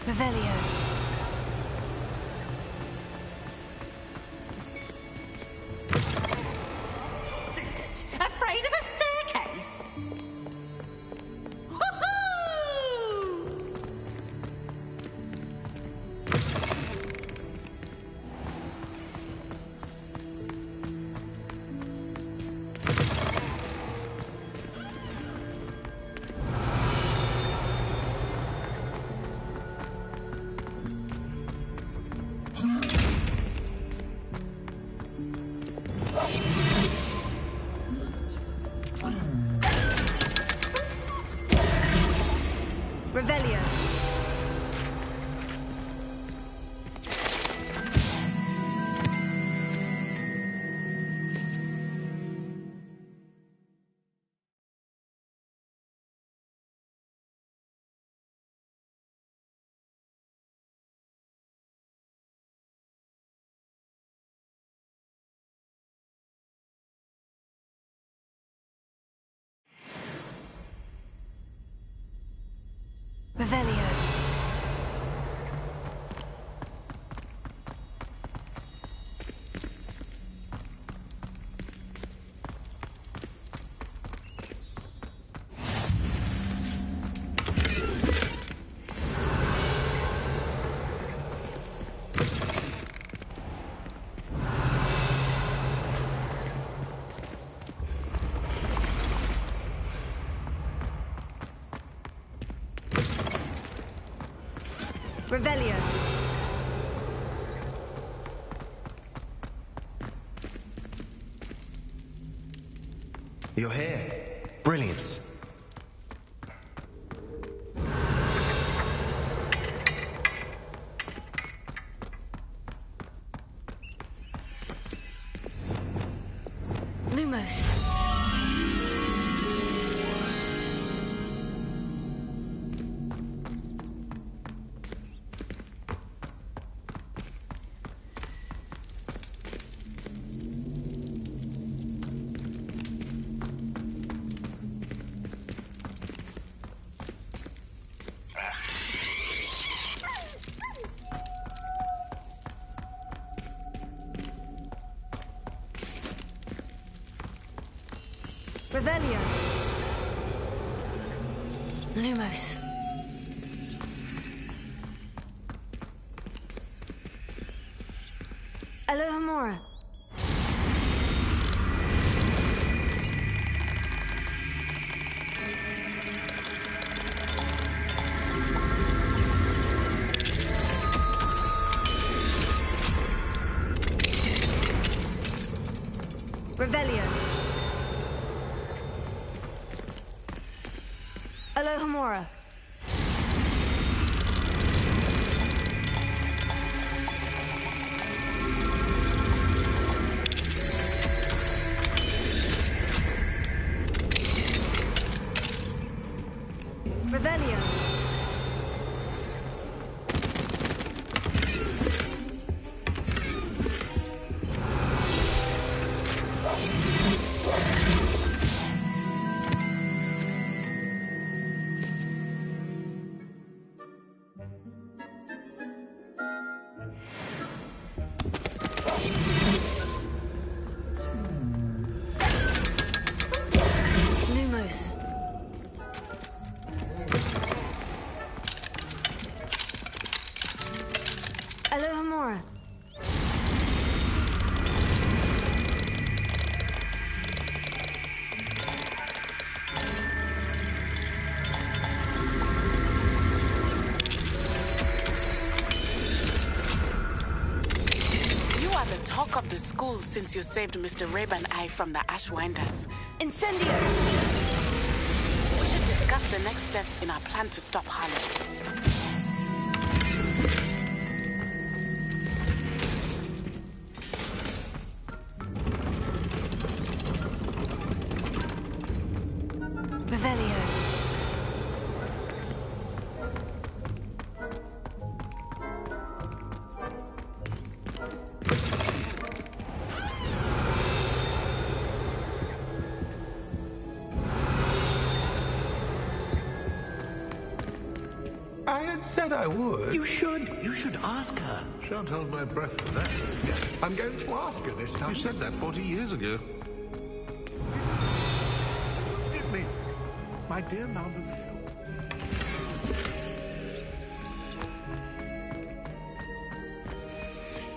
Revelio. Revelio. Revelio. Revelio. You're here. Brilliant. Lumos. Revelio. Lumos. Alohomora. Revelio. Alohomora. Revelio. Lumos. Alohomora. You are the talk of the school since you saved Mr. Rabe and I from the Ashwinders. Incendio. We should discuss the next steps in our plan to stop Harlow. Revelio. I had said I would. You should ask her. Shan't hold my breath for that. I'm going to ask her this time. You said that 40 years ago. Forgive me, my dear Malvern.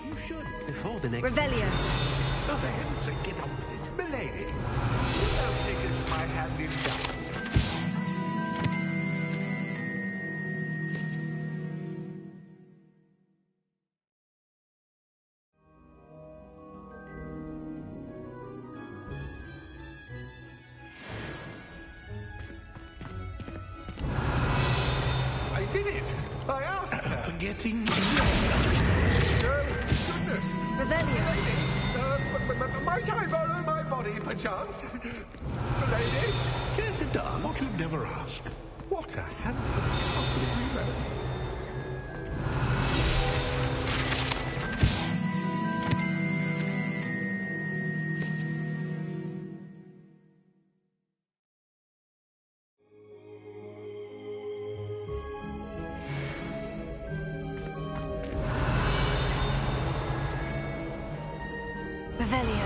You should before the next. Revelio. Oh, for heaven's sake, get on with it. Milady, you don't think it's my hand in doubt. I asked her. Forgetting. Oh, goodness. Revelio. Might I borrow my body, perchance? Lady? Care to dance? Thought you'd never ask. What a handsome couple we met. Revelio.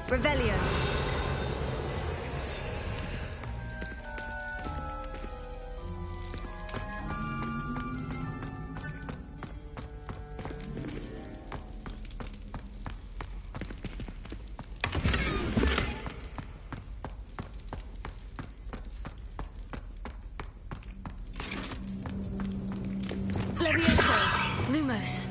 Revelio. Levioso. Lumos.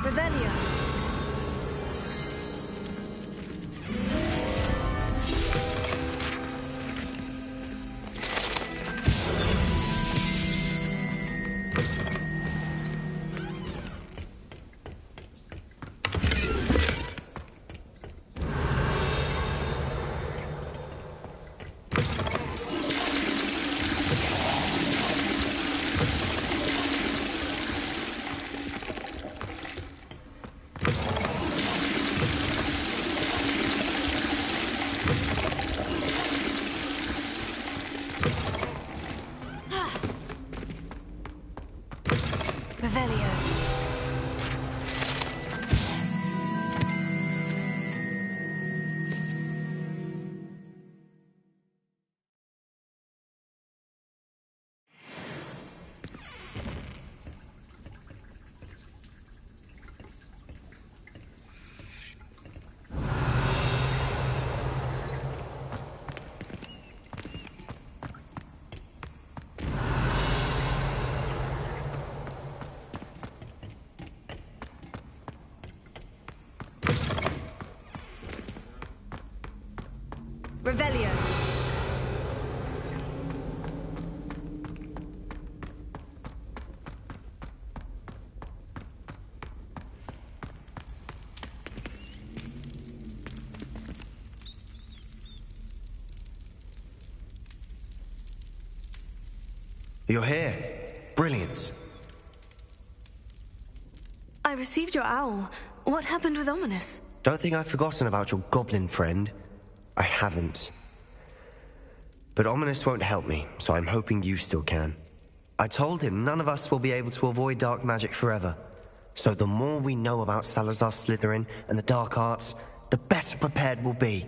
Revelio. Revelio. Revelio. You're here. Brilliant. I received your owl. What happened with Ominous? Don't think I've forgotten about your goblin friend. I haven't. But Ominous won't help me, so I'm hoping you still can. I told him none of us will be able to avoid dark magic forever. So the more we know about Salazar Slytherin and the dark arts, the better prepared we'll be.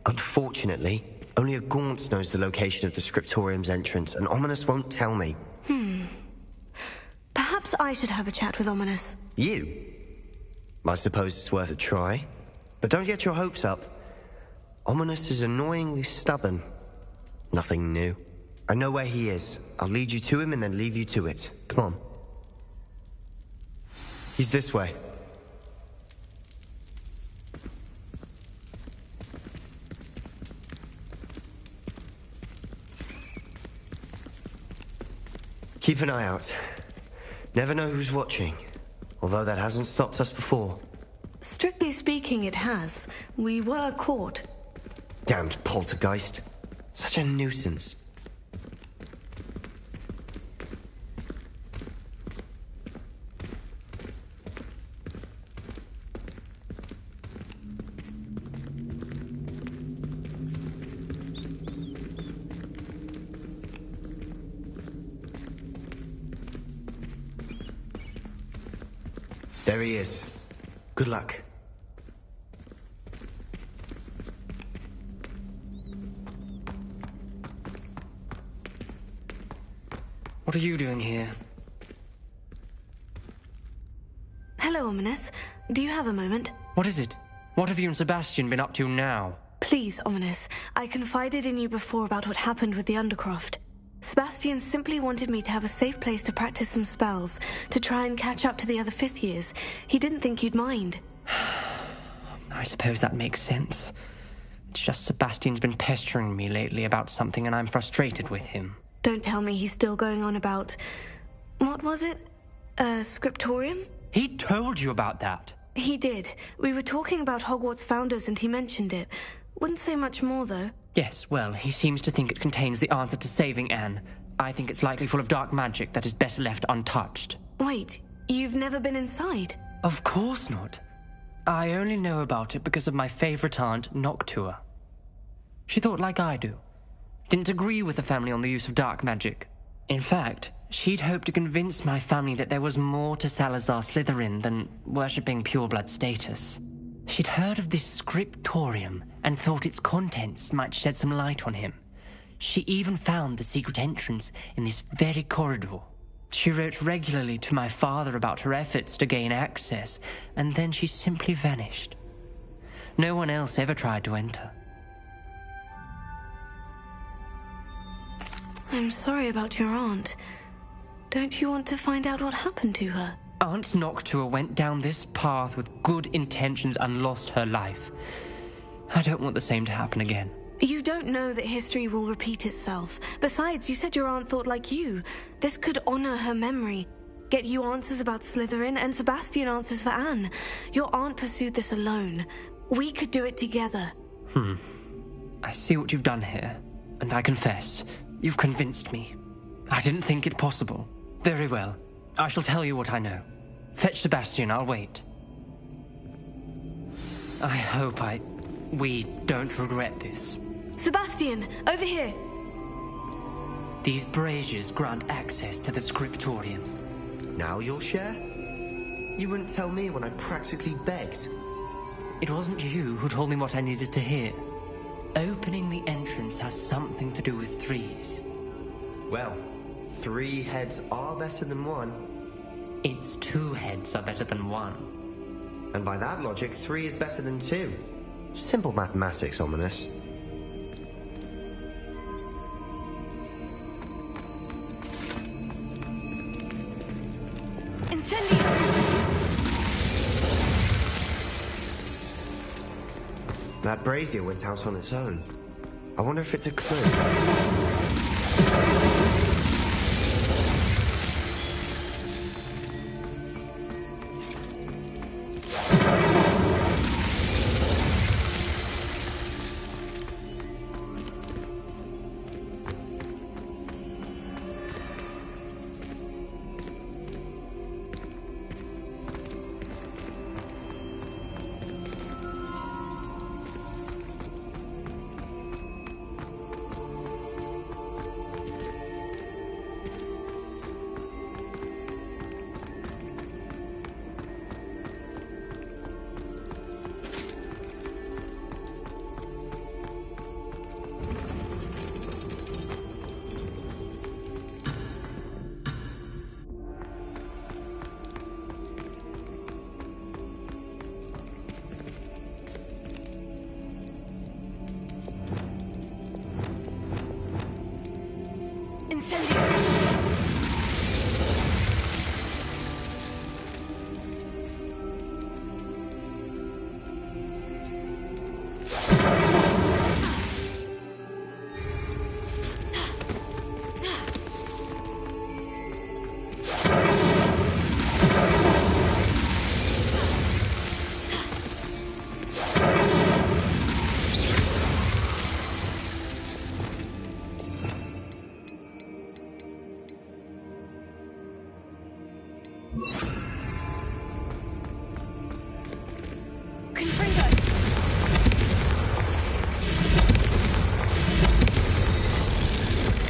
Unfortunately, only a Gaunt knows the location of the Scriptorium's entrance, and Ominous won't tell me. Perhaps I should have a chat with Ominous. You? I suppose it's worth a try. But don't get your hopes up. Ominous is annoyingly stubborn. Nothing new. I know where he is. I'll lead you to him and then leave you to it. Come on. He's this way. Keep an eye out. Never know who's watching, although that hasn't stopped us before. Strictly speaking, it has. We were caught. Damned poltergeist. Such a nuisance. There he is. Good luck. What are you doing here? Hello, Ominous. Do you have a moment? What is it? What have you and Sebastian been up to now? Please, Ominous. I confided in you before about what happened with the Undercroft. Sebastian simply wanted me to have a safe place to practice some spells, to try and catch up to the other fifth years. He didn't think you'd mind. I suppose that makes sense. It's just Sebastian's been pestering me lately about something and I'm frustrated with him. Don't tell me he's still going on about... What was it? Scriptorium? He told you about that? He did. We were talking about Hogwarts founders and he mentioned it. Wouldn't say much more, though. Yes, well, he seems to think it contains the answer to saving Anne. I think it's likely full of dark magic that is better left untouched. Wait, you've never been inside? Of course not. I only know about it because of my favorite aunt, Noctua. She thought like I do. Didn't agree with the family on the use of dark magic. In fact, she'd hoped to convince my family that there was more to Salazar Slytherin than worshipping pureblood status. She'd heard of this scriptorium and thought its contents might shed some light on him. She even found the secret entrance in this very corridor. She wrote regularly to my father about her efforts to gain access, and then she simply vanished. No one else ever tried to enter. I'm sorry about your aunt. Don't you want to find out what happened to her? Aunt Noctua went down this path with good intentions and lost her life. I don't want the same to happen again. You don't know that history will repeat itself. Besides, you said your aunt thought like you. This could honor her memory. Get you answers about Slytherin and Sebastian answers for Anne. Your aunt pursued this alone. We could do it together. I see what you've done here, and I confess, you've convinced me. I didn't think it possible. Very well. I shall tell you what I know. Fetch Sebastian, I'll wait. I hope we don't regret this. Sebastian, over here! These braziers grant access to the scriptorium. Now you'll share? You wouldn't tell me when I practically begged. It wasn't you who told me what I needed to hear. Opening the entrance has something to do with threes. Well, 3 heads are better than 1. It's 2 heads are better than 1. And by that logic, 3 is better than 2. Simple mathematics, Ominous. Incendio! That brazier went out on its own. I wonder if it's a clue.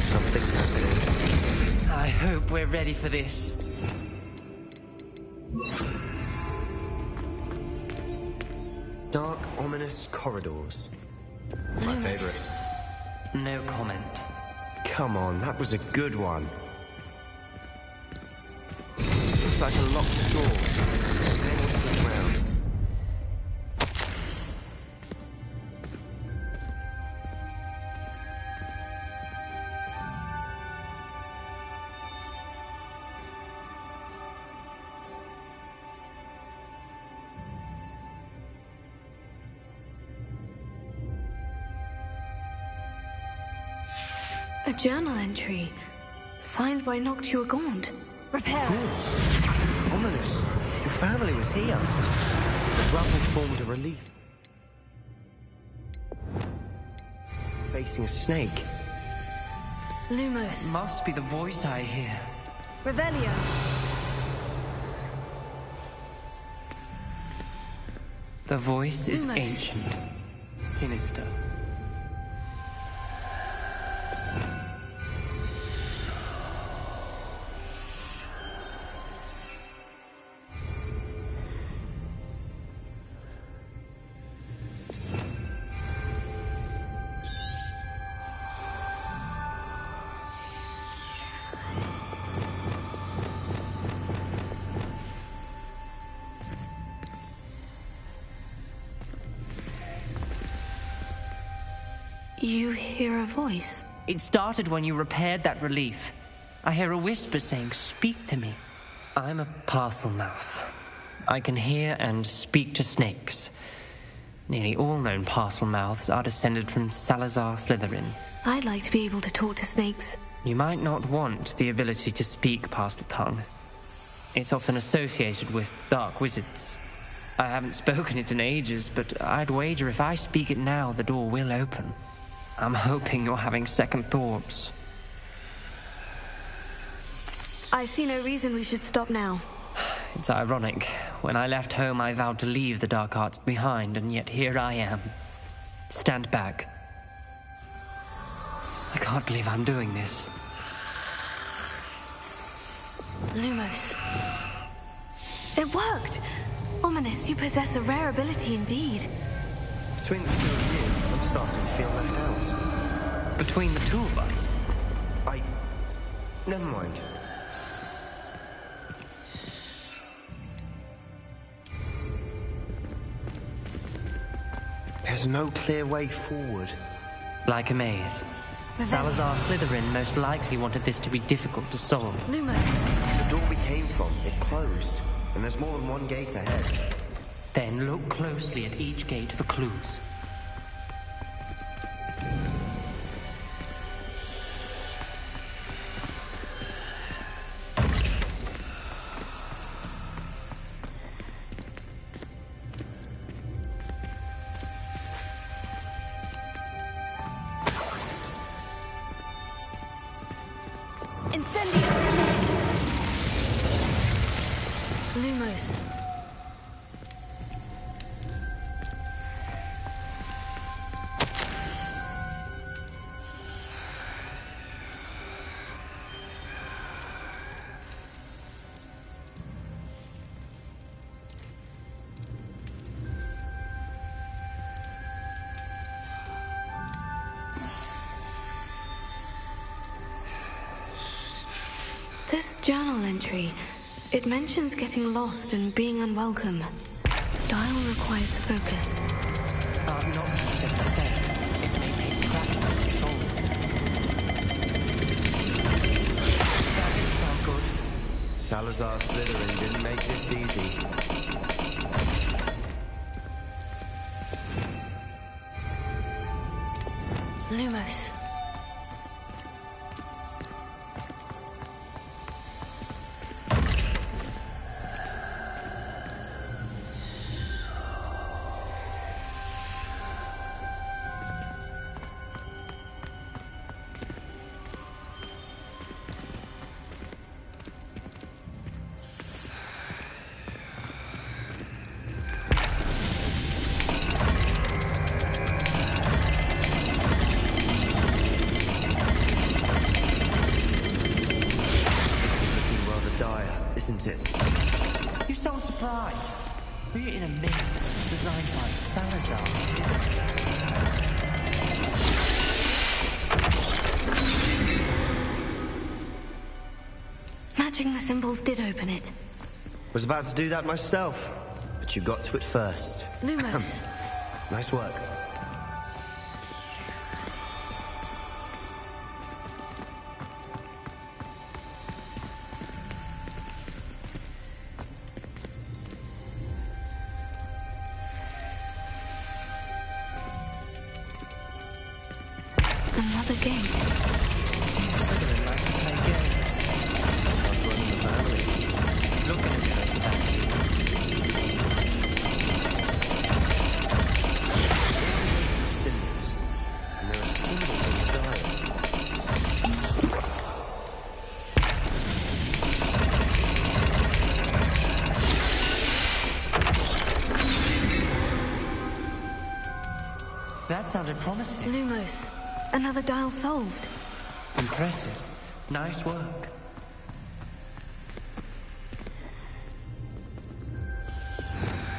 Something's happening. I hope we're ready for this. Dark, ominous corridors. My favorite. No comment. Come on, that was a good one. Looks like a locked door. Maybe let's look around. A journal entry, signed by Noctua Gaunt. Repair. Gaunt? Ominous. Your family was here. The rubble formed a relief. Facing a snake. Lumos. Must be the voice I hear. Revelio. The voice is Lumos. ancient, sinister. You hear a voice? It started when you repaired that relief. I hear a whisper saying, "Speak to me." I'm a parcel mouth. I can hear and speak to snakes. Nearly all known parcel mouths are descended from Salazar Slytherin. I'd like to be able to talk to snakes. You might not want the ability to speak parcel tongue. It's often associated with dark wizards. I haven't spoken it in ages, but I'd wager if I speak it now, the door will open. I'm hoping you're having second thoughts. I see no reason we should stop now. It's ironic. When I left home, I vowed to leave the dark arts behind, and yet here I am. Stand back. I can't believe I'm doing this. Lumos. It worked! Ominous, you possess a rare ability indeed. Between the two of you, I'm starting to feel left out. Between the two of us? Never mind. There's no clear way forward. Like a maze. Salazar Slytherin most likely wanted this to be difficult to solve. Lumos. The door we came from, it closed. And there's more than one gate ahead. Then look closely at each gate for clues. Incendio! Lumos. This journal entry, it mentions getting lost and being unwelcome. Dial requires focus. Not said the same. It may take cracking of the soul. That didn't sound good. Salazar Slytherin didn't make this easy. Lumos. isn't it? You sound surprised. We're in a maze designed by Salazar. Matching the symbols did open it. Was about to do that myself, but you got to it first. Lumos. Nice work. Another gate. Slytherin like to play games. That's one in the family. Look at it, Sebastian. Symbols. And there are symbols on the dial. That sounded promising. Lumos. Another dial solved. Impressive. Nice work.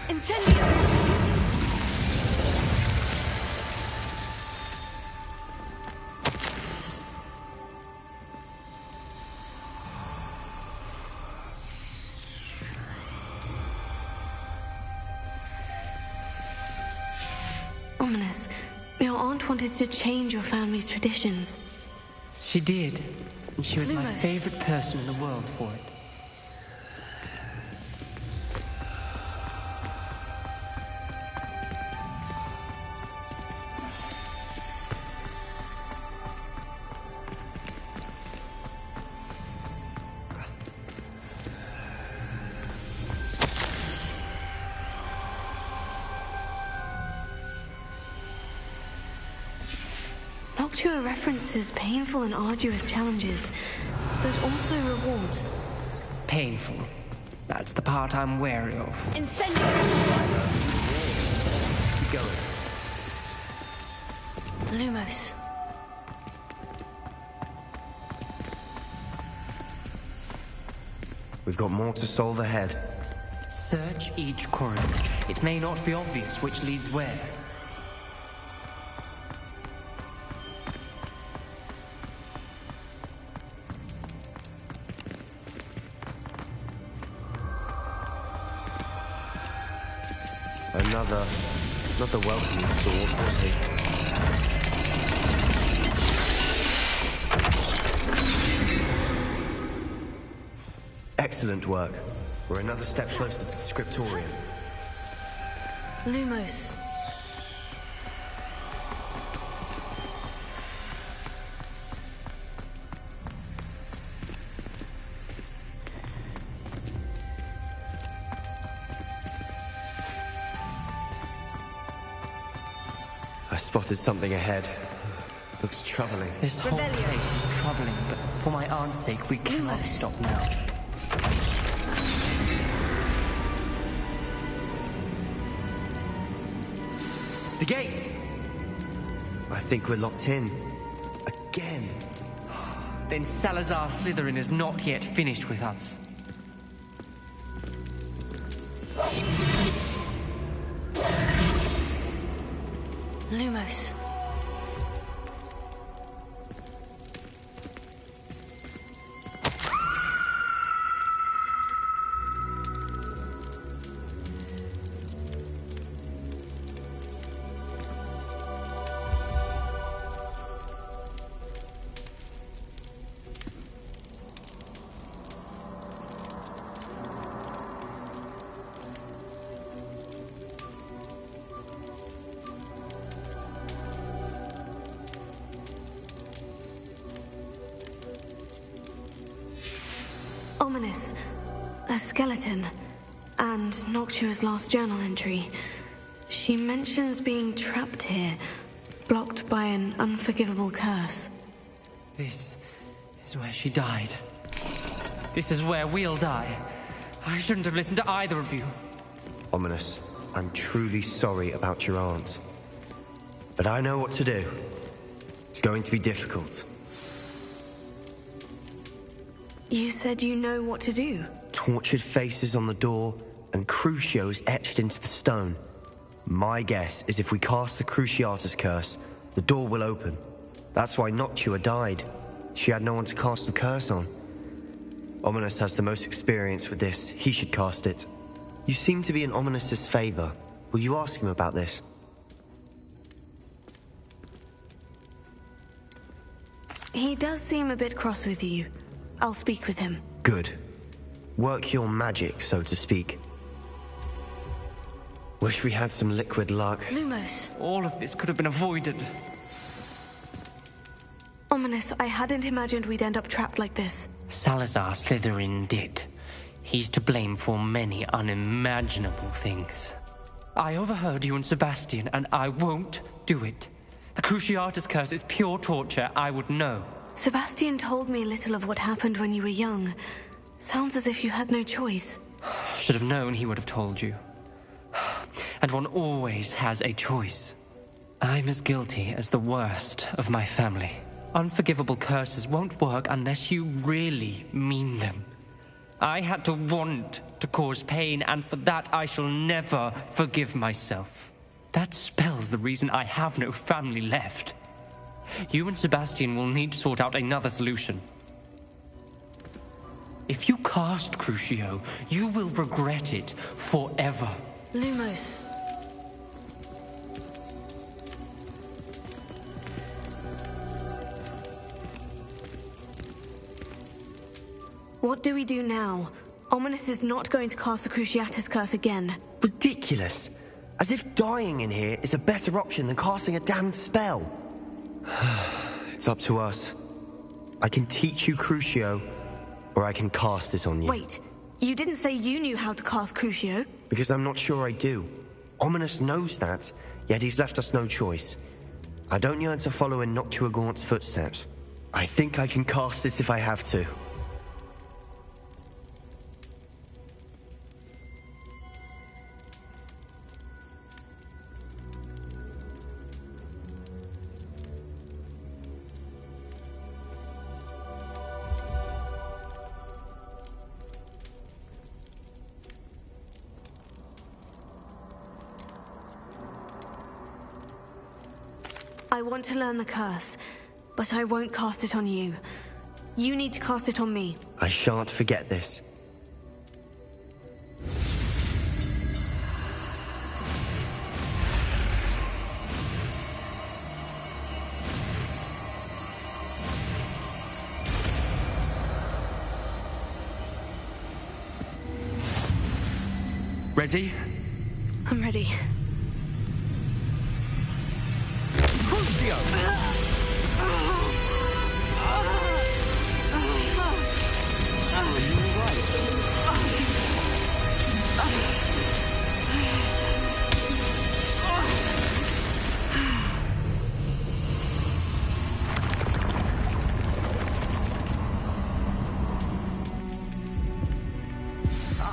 Incendio! Ominous. Your aunt wanted to change your family's traditions. She did. And she was my Lumos. favorite person in the world for it. Noctua references painful and arduous challenges, but also rewards. Painful. That's the part I'm wary of. Incendio! Keep going. Lumos. We've got more to solve ahead. Search each corridor. It may not be obvious which leads where. Not the welcoming sword, was he? Excellent work. We're another step closer to the scriptorium. Lumos. I spotted something ahead. Looks troubling. This whole place is troubling, but for my aunt's sake, we cannot stop now. The gate! I think we're locked in. Again. Then Salazar Slytherin is not yet finished with us. Lumos. Ominous. A skeleton. And Noctua's last journal entry. She mentions being trapped here, blocked by an unforgivable curse. This is where she died. This is where we'll die. I shouldn't have listened to either of you. Ominous, I'm truly sorry about your aunt. But I know what to do. It's going to be difficult. You said you know what to do. tortured faces on the door, and Crucios etched into the stone. My guess is if we cast the Cruciatus curse, the door will open. That's why Noctua died. She had no one to cast the curse on. Ominous has the most experience with this. He should cast it. You seem to be in Ominous's favor. Will you ask him about this? He does seem a bit cross with you. I'll speak with him. Good. Work your magic, so to speak. Wish we had some liquid luck. Lumos. All of this could have been avoided. Ominous, I hadn't imagined we'd end up trapped like this. Salazar Slytherin did. He's to blame for many unimaginable things. I overheard you and Sebastian, and I won't do it. The Cruciatus curse is pure torture. I would know. Sebastian told me a little of what happened when you were young. Sounds as if you had no choice. Should have known he would have told you. And one always has a choice. I'm as guilty as the worst of my family. Unforgivable curses won't work unless you really mean them. I had to want to cause pain, and for that I shall never forgive myself. That spells the reason I have no family left. You and Sebastian will need to sort out another solution. If you cast Crucio, you will regret it forever. Lumos. What do we do now? Ominous is not going to cast the Cruciatus curse again. Ridiculous. As if dying in here is a better option than casting a damned spell. It's up to us. I can teach you Crucio, or I can cast it on you. Wait, you didn't say you knew how to cast Crucio? Because I'm not sure I do. Ominous knows that, yet he's left us no choice. I don't yearn to follow in Noctua Gaunt's footsteps. I think I can cast this if I have to. I want to learn the curse, but I won't cast it on you. You need to cast it on me. I shan't forget this. Ready? I'm ready.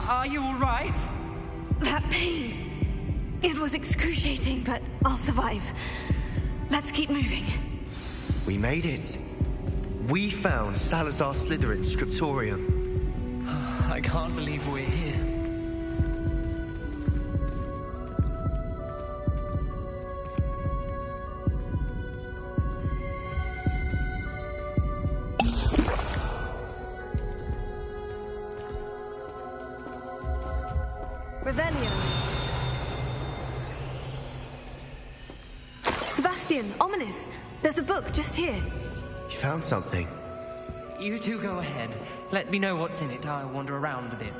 Are you all right? That pain. It was excruciating, but I'll survive. Let's keep moving. We made it. We found Salazar Slytherin's scriptorium. I can't believe we're here. Revelio. Sebastian, Ominous. There's a book just here. You found something. You two go ahead. Let me know what's in it. I'll wander around a bit.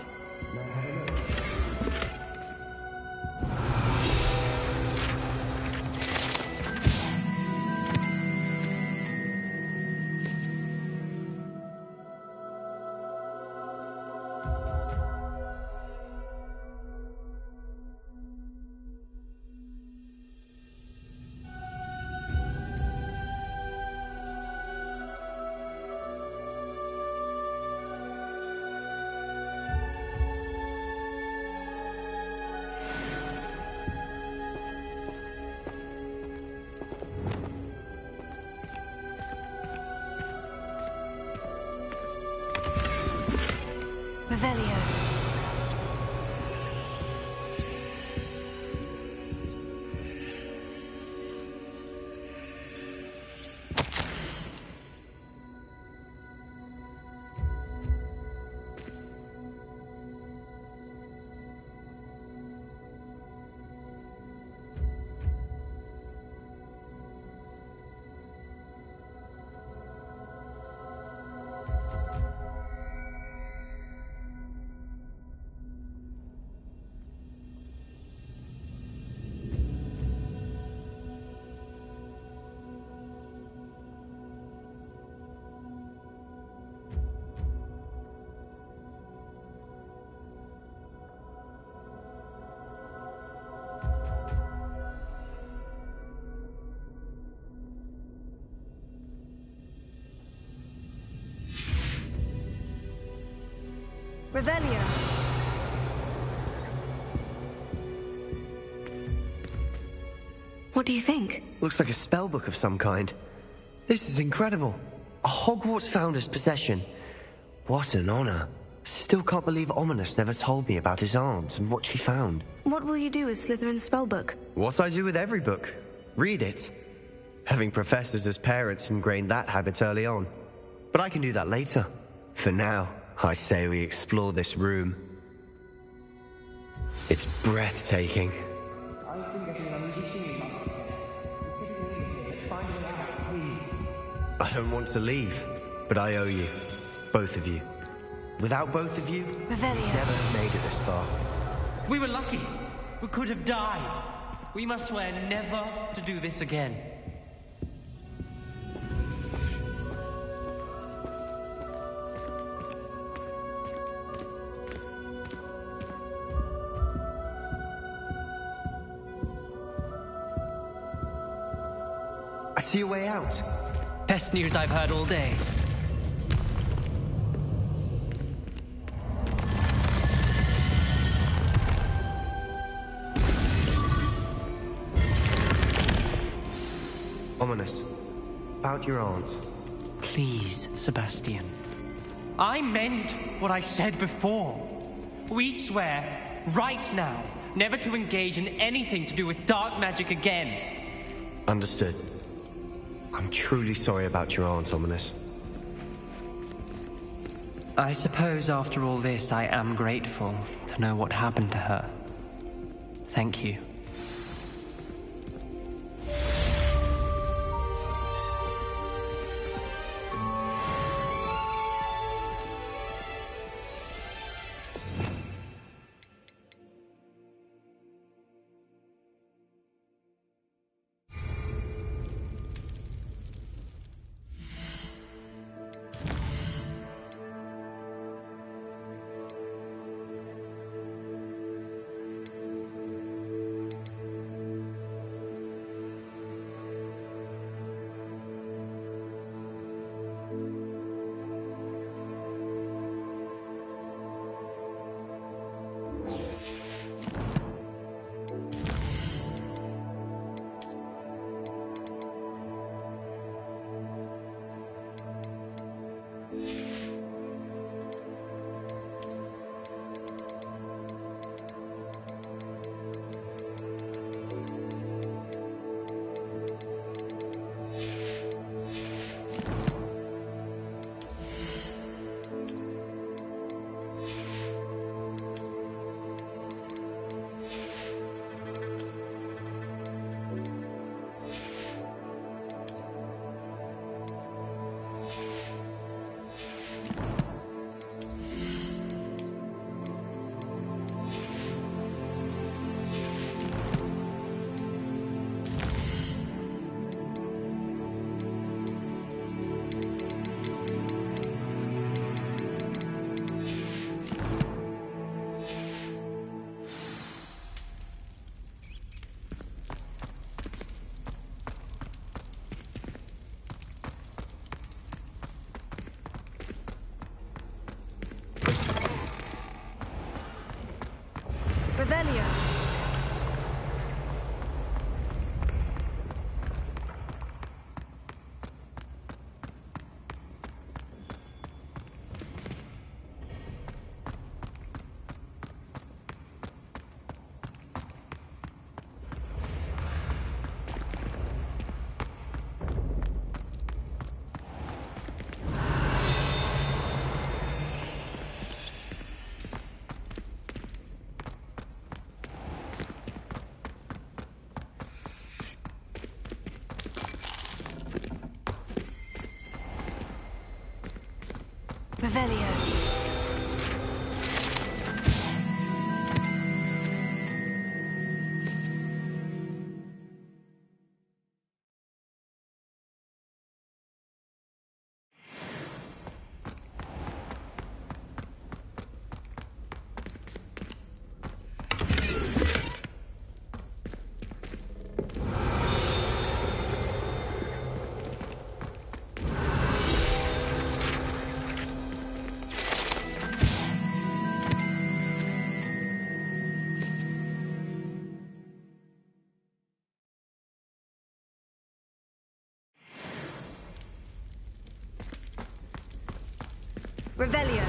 Revelio. What do you think? Looks like a spellbook of some kind. This is incredible. A Hogwarts founder's possession. What an honor. Still can't believe Ominous never told me about his aunt and what she found. What will you do with Slytherin's spellbook? What I do with every book. Read it. Having professors as parents ingrained that habit early on. But I can do that later. For now, I say we explore this room. It's breathtaking. I don't want to leave, but I owe you. Both of you. Without both of you, Revelio. never have made it this far. We were lucky. We could have died. We must swear never to do this again. I see a way out. Best news I've heard all day. Ominous. About your aunt. Please, Sebastian. I meant what I said before. We swear, right now, never to engage in anything to do with dark magic again. Understood. I'm truly sorry about your aunt, Ominous. I suppose after all this, I am grateful to know what happened to her. Thank you. Revelio. Revelio. Revelio.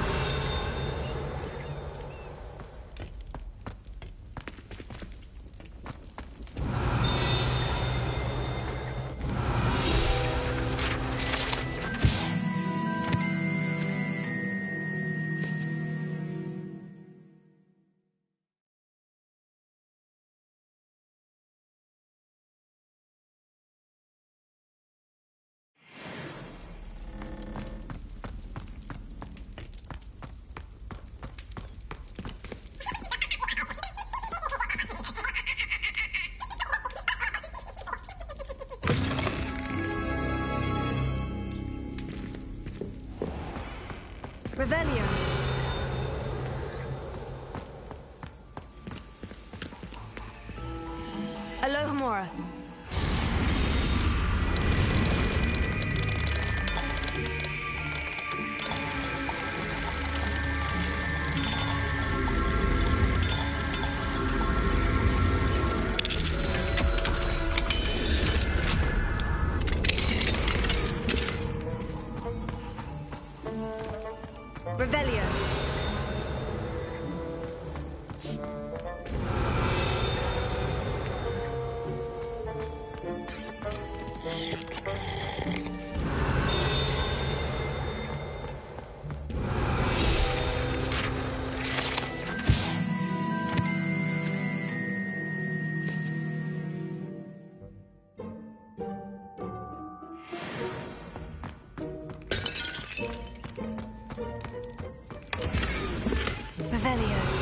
Revelio. Alohomora. Revelio. Revelio.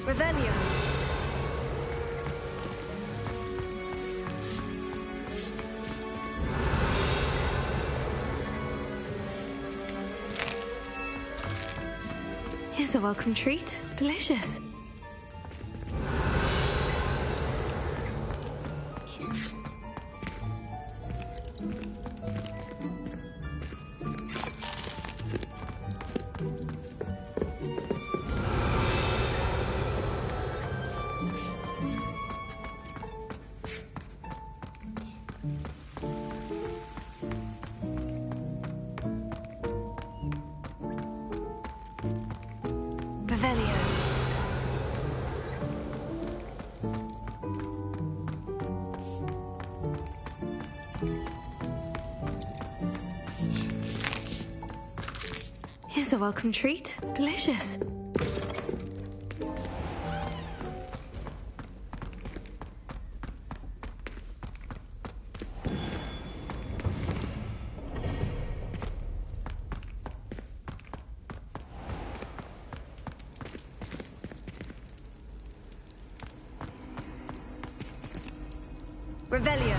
Revelio. Here's a welcome treat. Delicious. Revelio. Here's a welcome treat. Delicious. Revelio.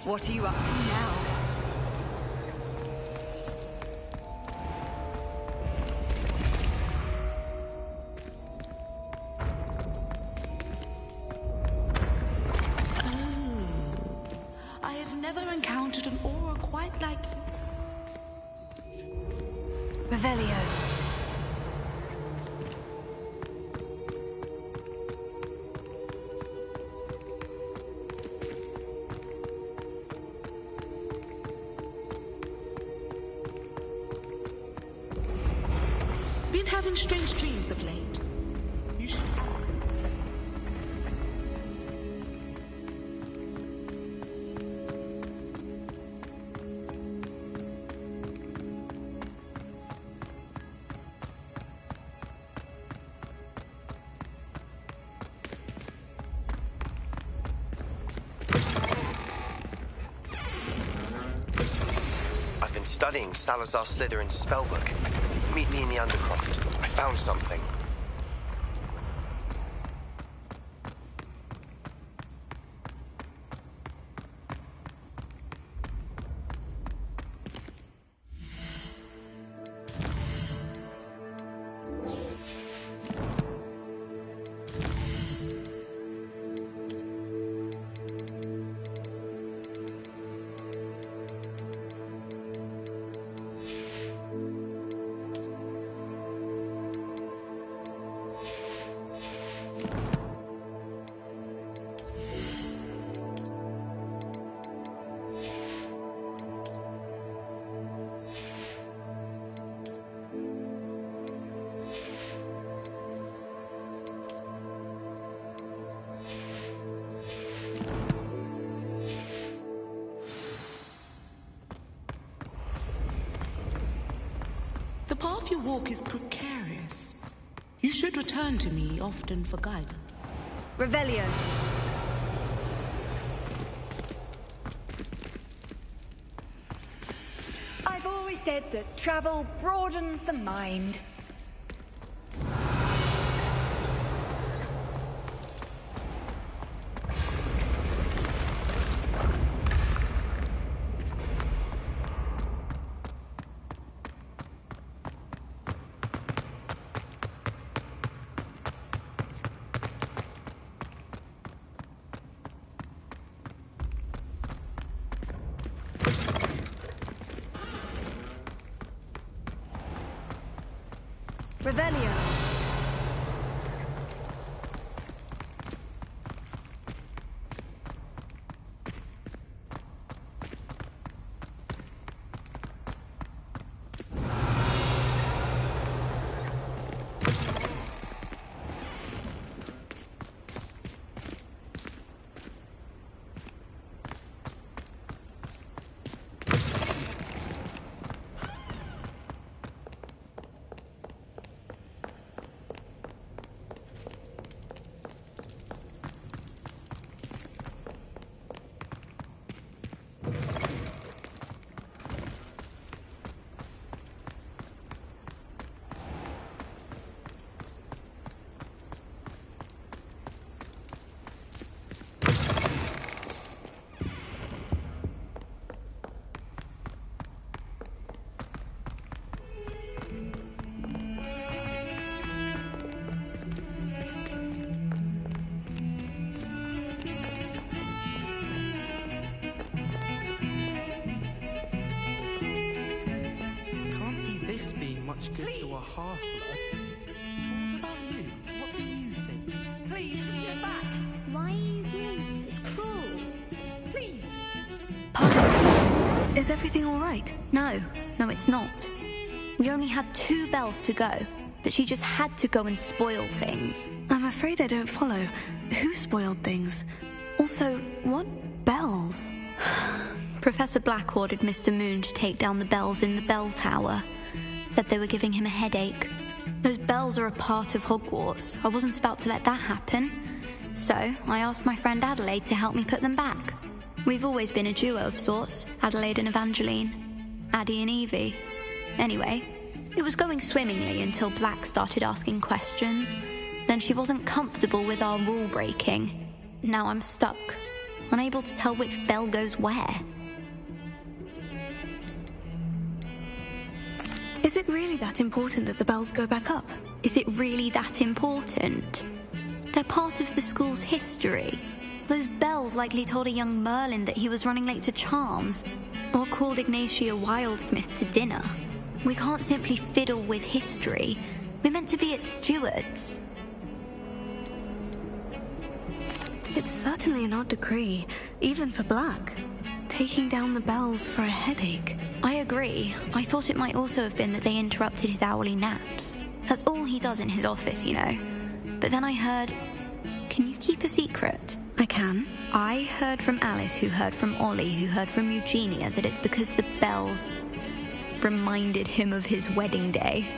What are you up to now? I have never encountered an aura quite like you. Revelio. Been having strange dreams of late. You should. studying Salazar Slytherin's spellbook. Meet me in the Undercroft. I found something. The path you walk is precarious. You should return to me often for guidance. Revelio. I've always said that travel broadens the mind. Revelio. Much good to a half-blood. What about you? What do you think? Please, just get back! Why are you doing this? It's cruel. Please! Pardon me. Is everything all right? No, it's not. We only had 2 bells to go, but she just had to go and spoil things. I'm afraid I don't follow. Who spoiled things? Also, what bells? Professor Black ordered Mr. Moon to take down the bells in the bell tower. Said they were giving him a headache. Those bells are a part of Hogwarts. I wasn't about to let that happen. So I asked my friend Adelaide to help me put them back. We've always been a duo of sorts, Adelaide and Evangeline. Addie and Evie. Anyway, it was going swimmingly until Black started asking questions. Then she wasn't comfortable with our rule breaking. Now I'm stuck, unable to tell which bell goes where. Is it really that important that the bells go back up? Is it really that important? They're part of the school's history. Those bells likely told a young Merlin that he was running late to Charms, or called Ignatia Wildsmith to dinner. We can't simply fiddle with history. We're meant to be its stewards. It's certainly an odd decree, even for Black. Taking down the bells for a headache. I agree. I thought it might also have been that they interrupted his hourly naps. That's all he does in his office, you know. But then I heard... Can you keep a secret? I can. I heard from Alice, who heard from Ollie, who heard from Eugenia, that it's because the bells reminded him of his wedding day.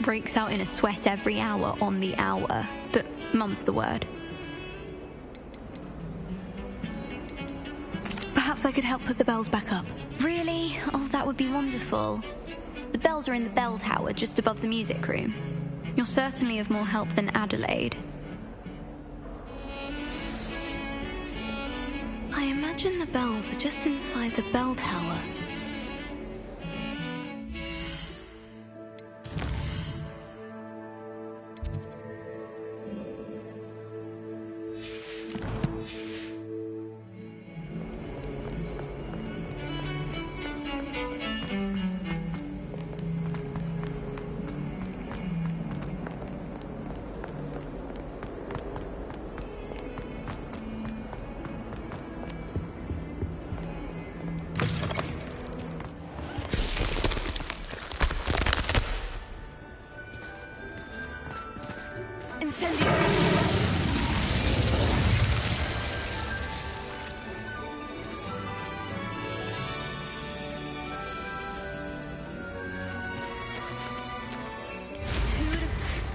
Breaks out in a sweat every hour on the hour. But Mum's the word. Perhaps I could help put the bells back up. Really? Oh, that would be wonderful. The bells are in the bell tower just above the music room. You're certainly of more help than Adelaide. I imagine the bells are just inside the bell tower.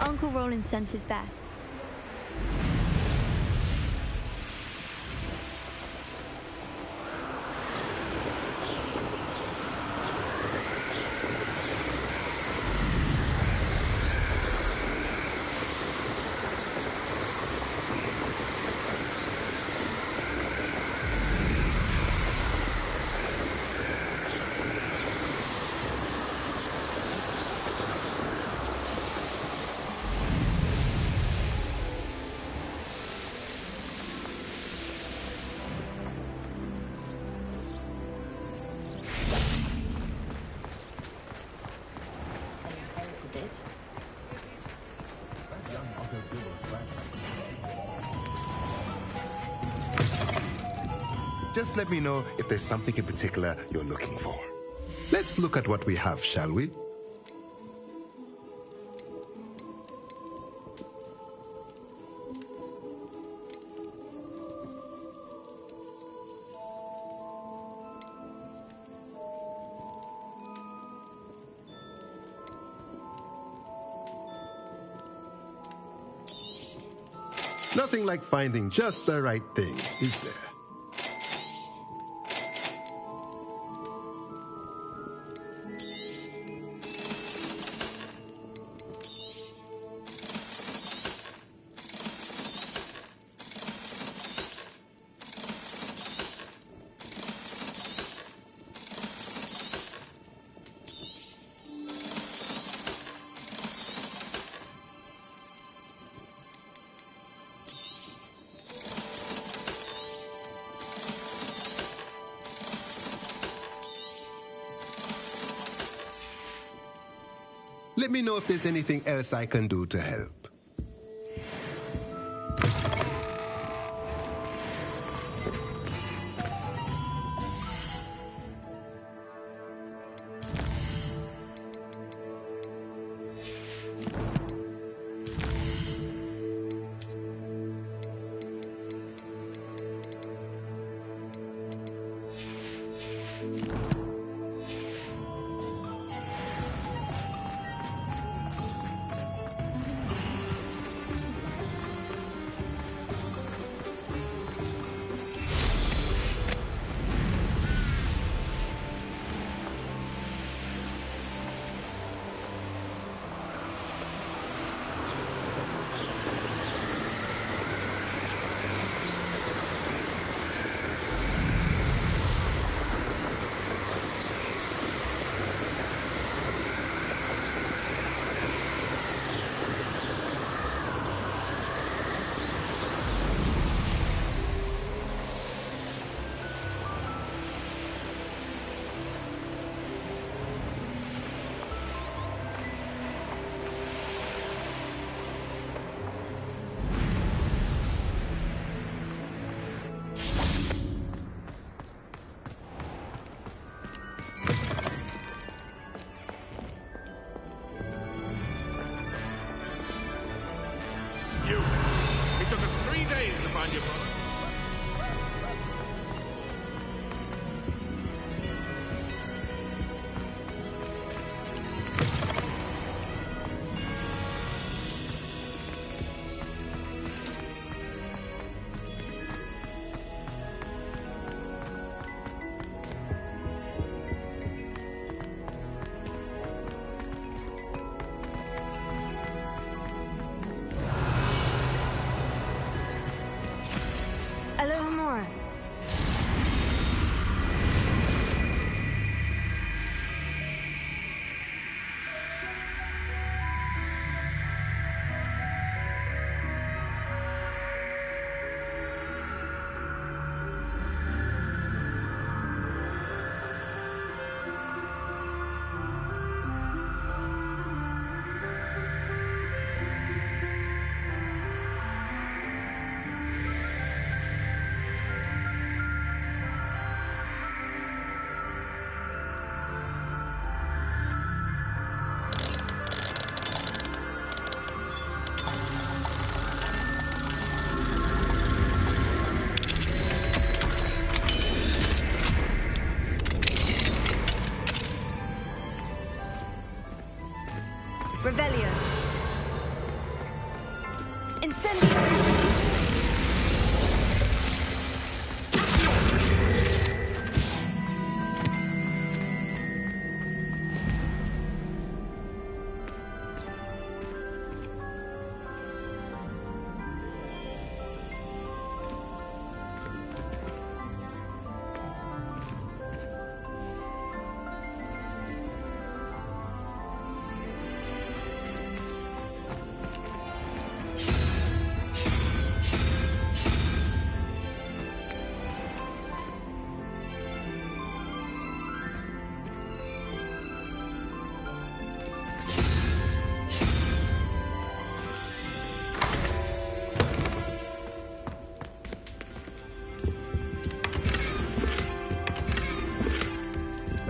Uncle Roland senses best. Just let me know if there's something in particular you're looking for. Let's look at what we have, shall we? Nothing like finding just the right thing, is there? Let me know if there's anything else I can do to help.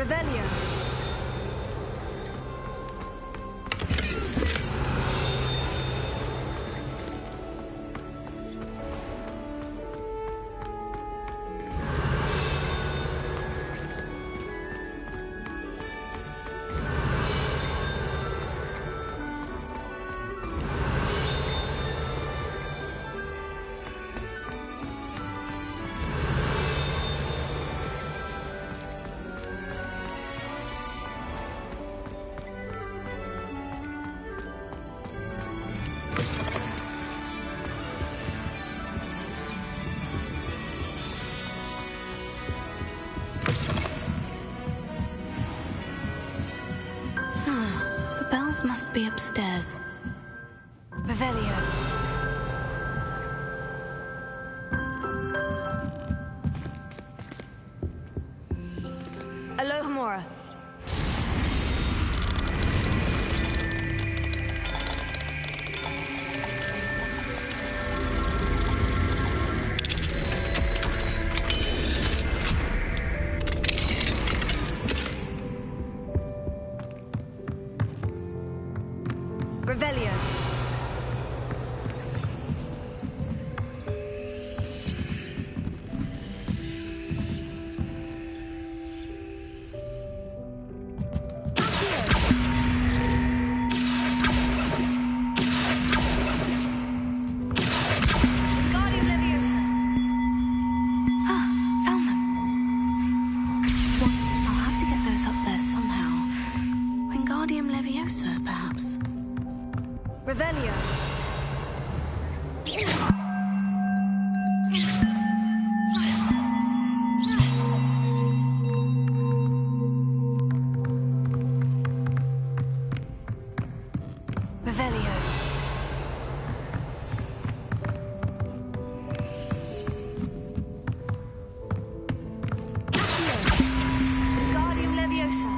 Revelio. The bells must be upstairs. Revelio. Alohomora. Revelio. Wingardium Leviosa. Ah, found them. Well, I'll have to get those up there somehow. Wingardium Leviosa, perhaps. Revelio. Revelio. Wingardium Leviosa.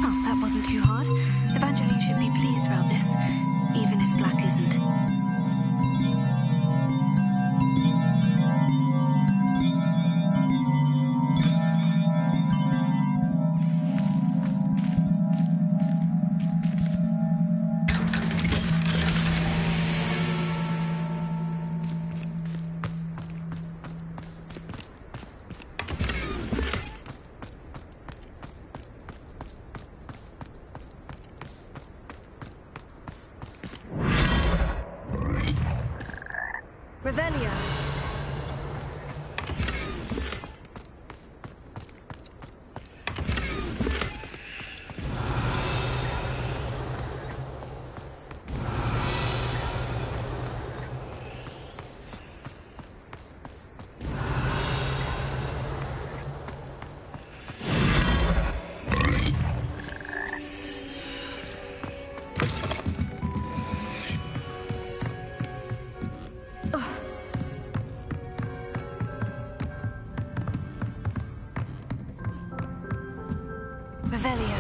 Oh, that wasn't too hard. Evangeline should be pleased about this, even if Black isn't. Revelio. Revelio.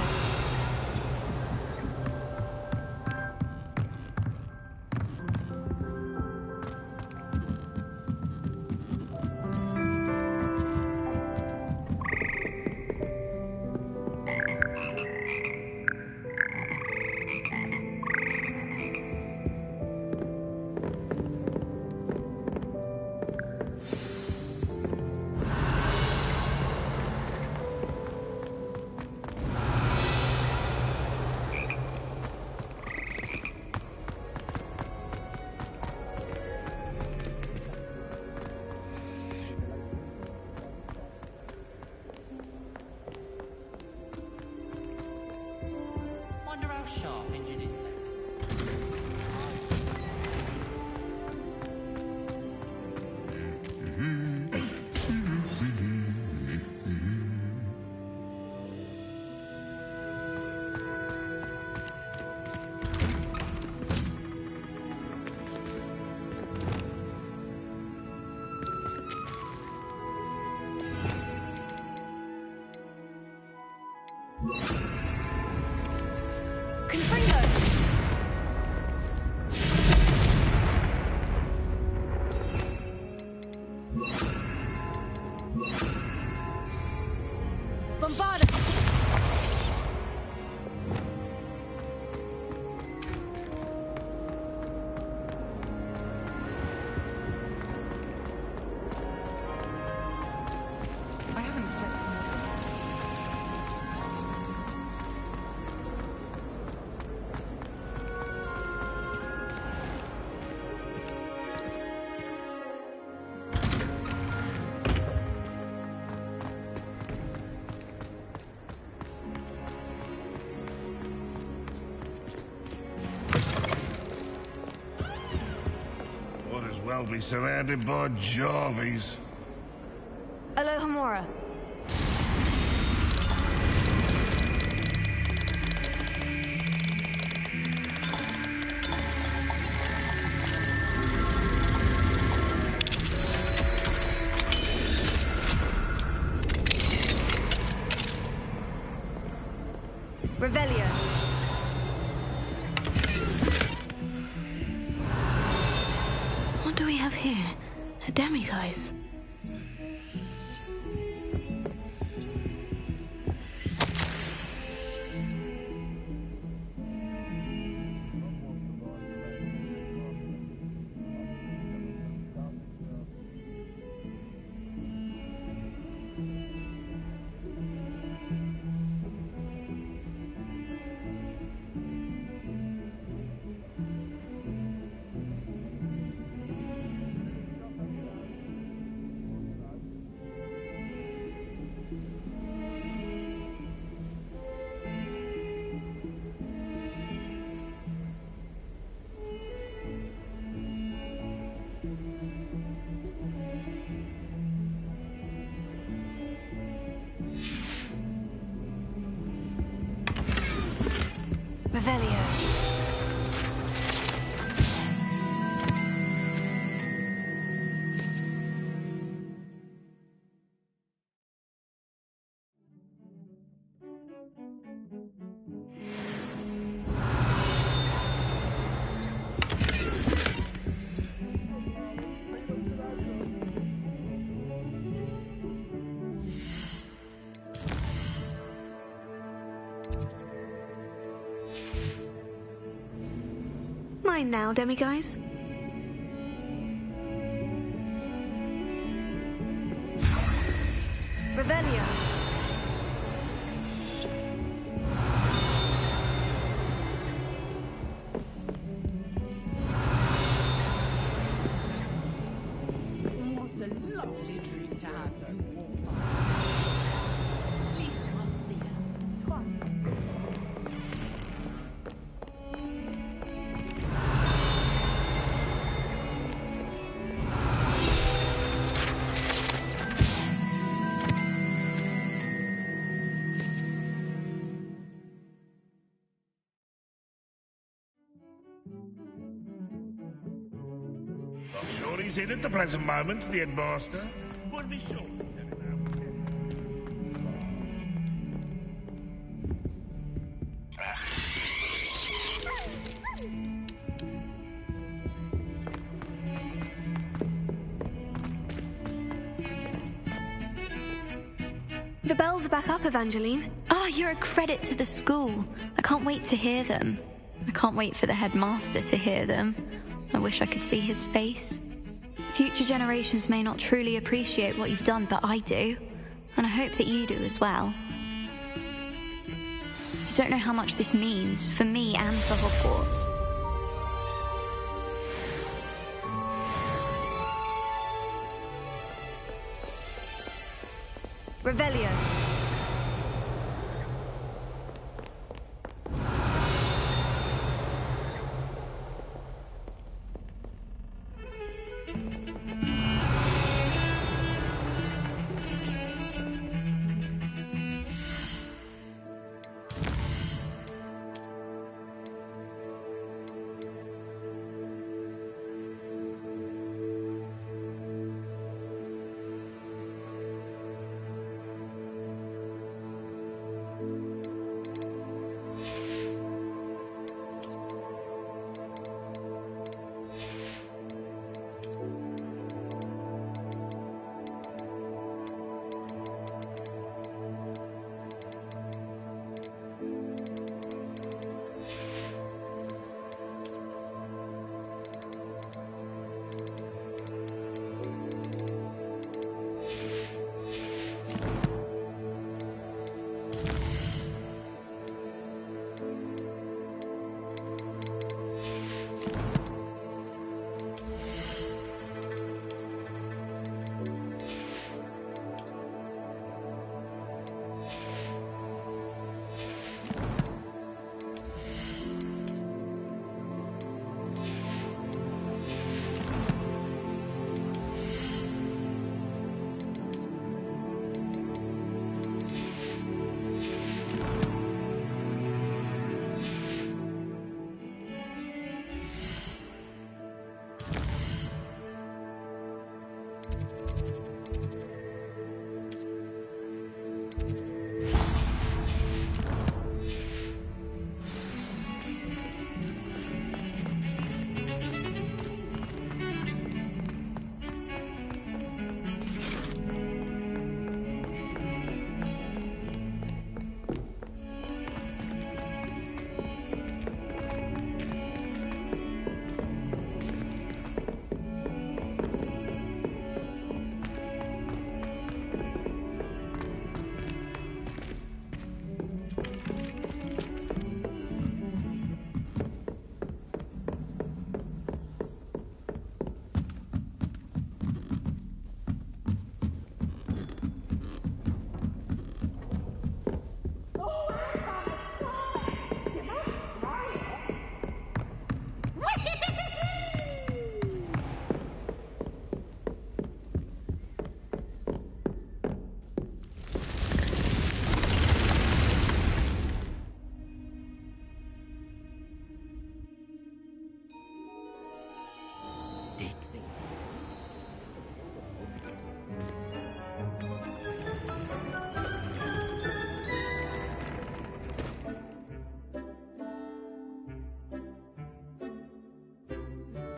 Wonder how sharp engine is left. Confringo! Bombarda! I haven't slept. Might as well be surrounded by Jarvies. Alohomora. Revelio. What do we have here? A demiguise? Revelio. Mine now, demiguise. Revelio. What a lovely treat to have you walk by. Please come and see her. Come on. Not sure he's in at the present moment, the headmaster. Would be sure to tell him The bells are back up, Evangeline. Ah, you're a credit to the school. I can't wait to hear them. I can't wait for the headmaster to hear them. I wish I could see his face. Future generations may not truly appreciate what you've done, but I do. And I hope that you do as well. You don't know how much this means for me and for Hogwarts. Revelio.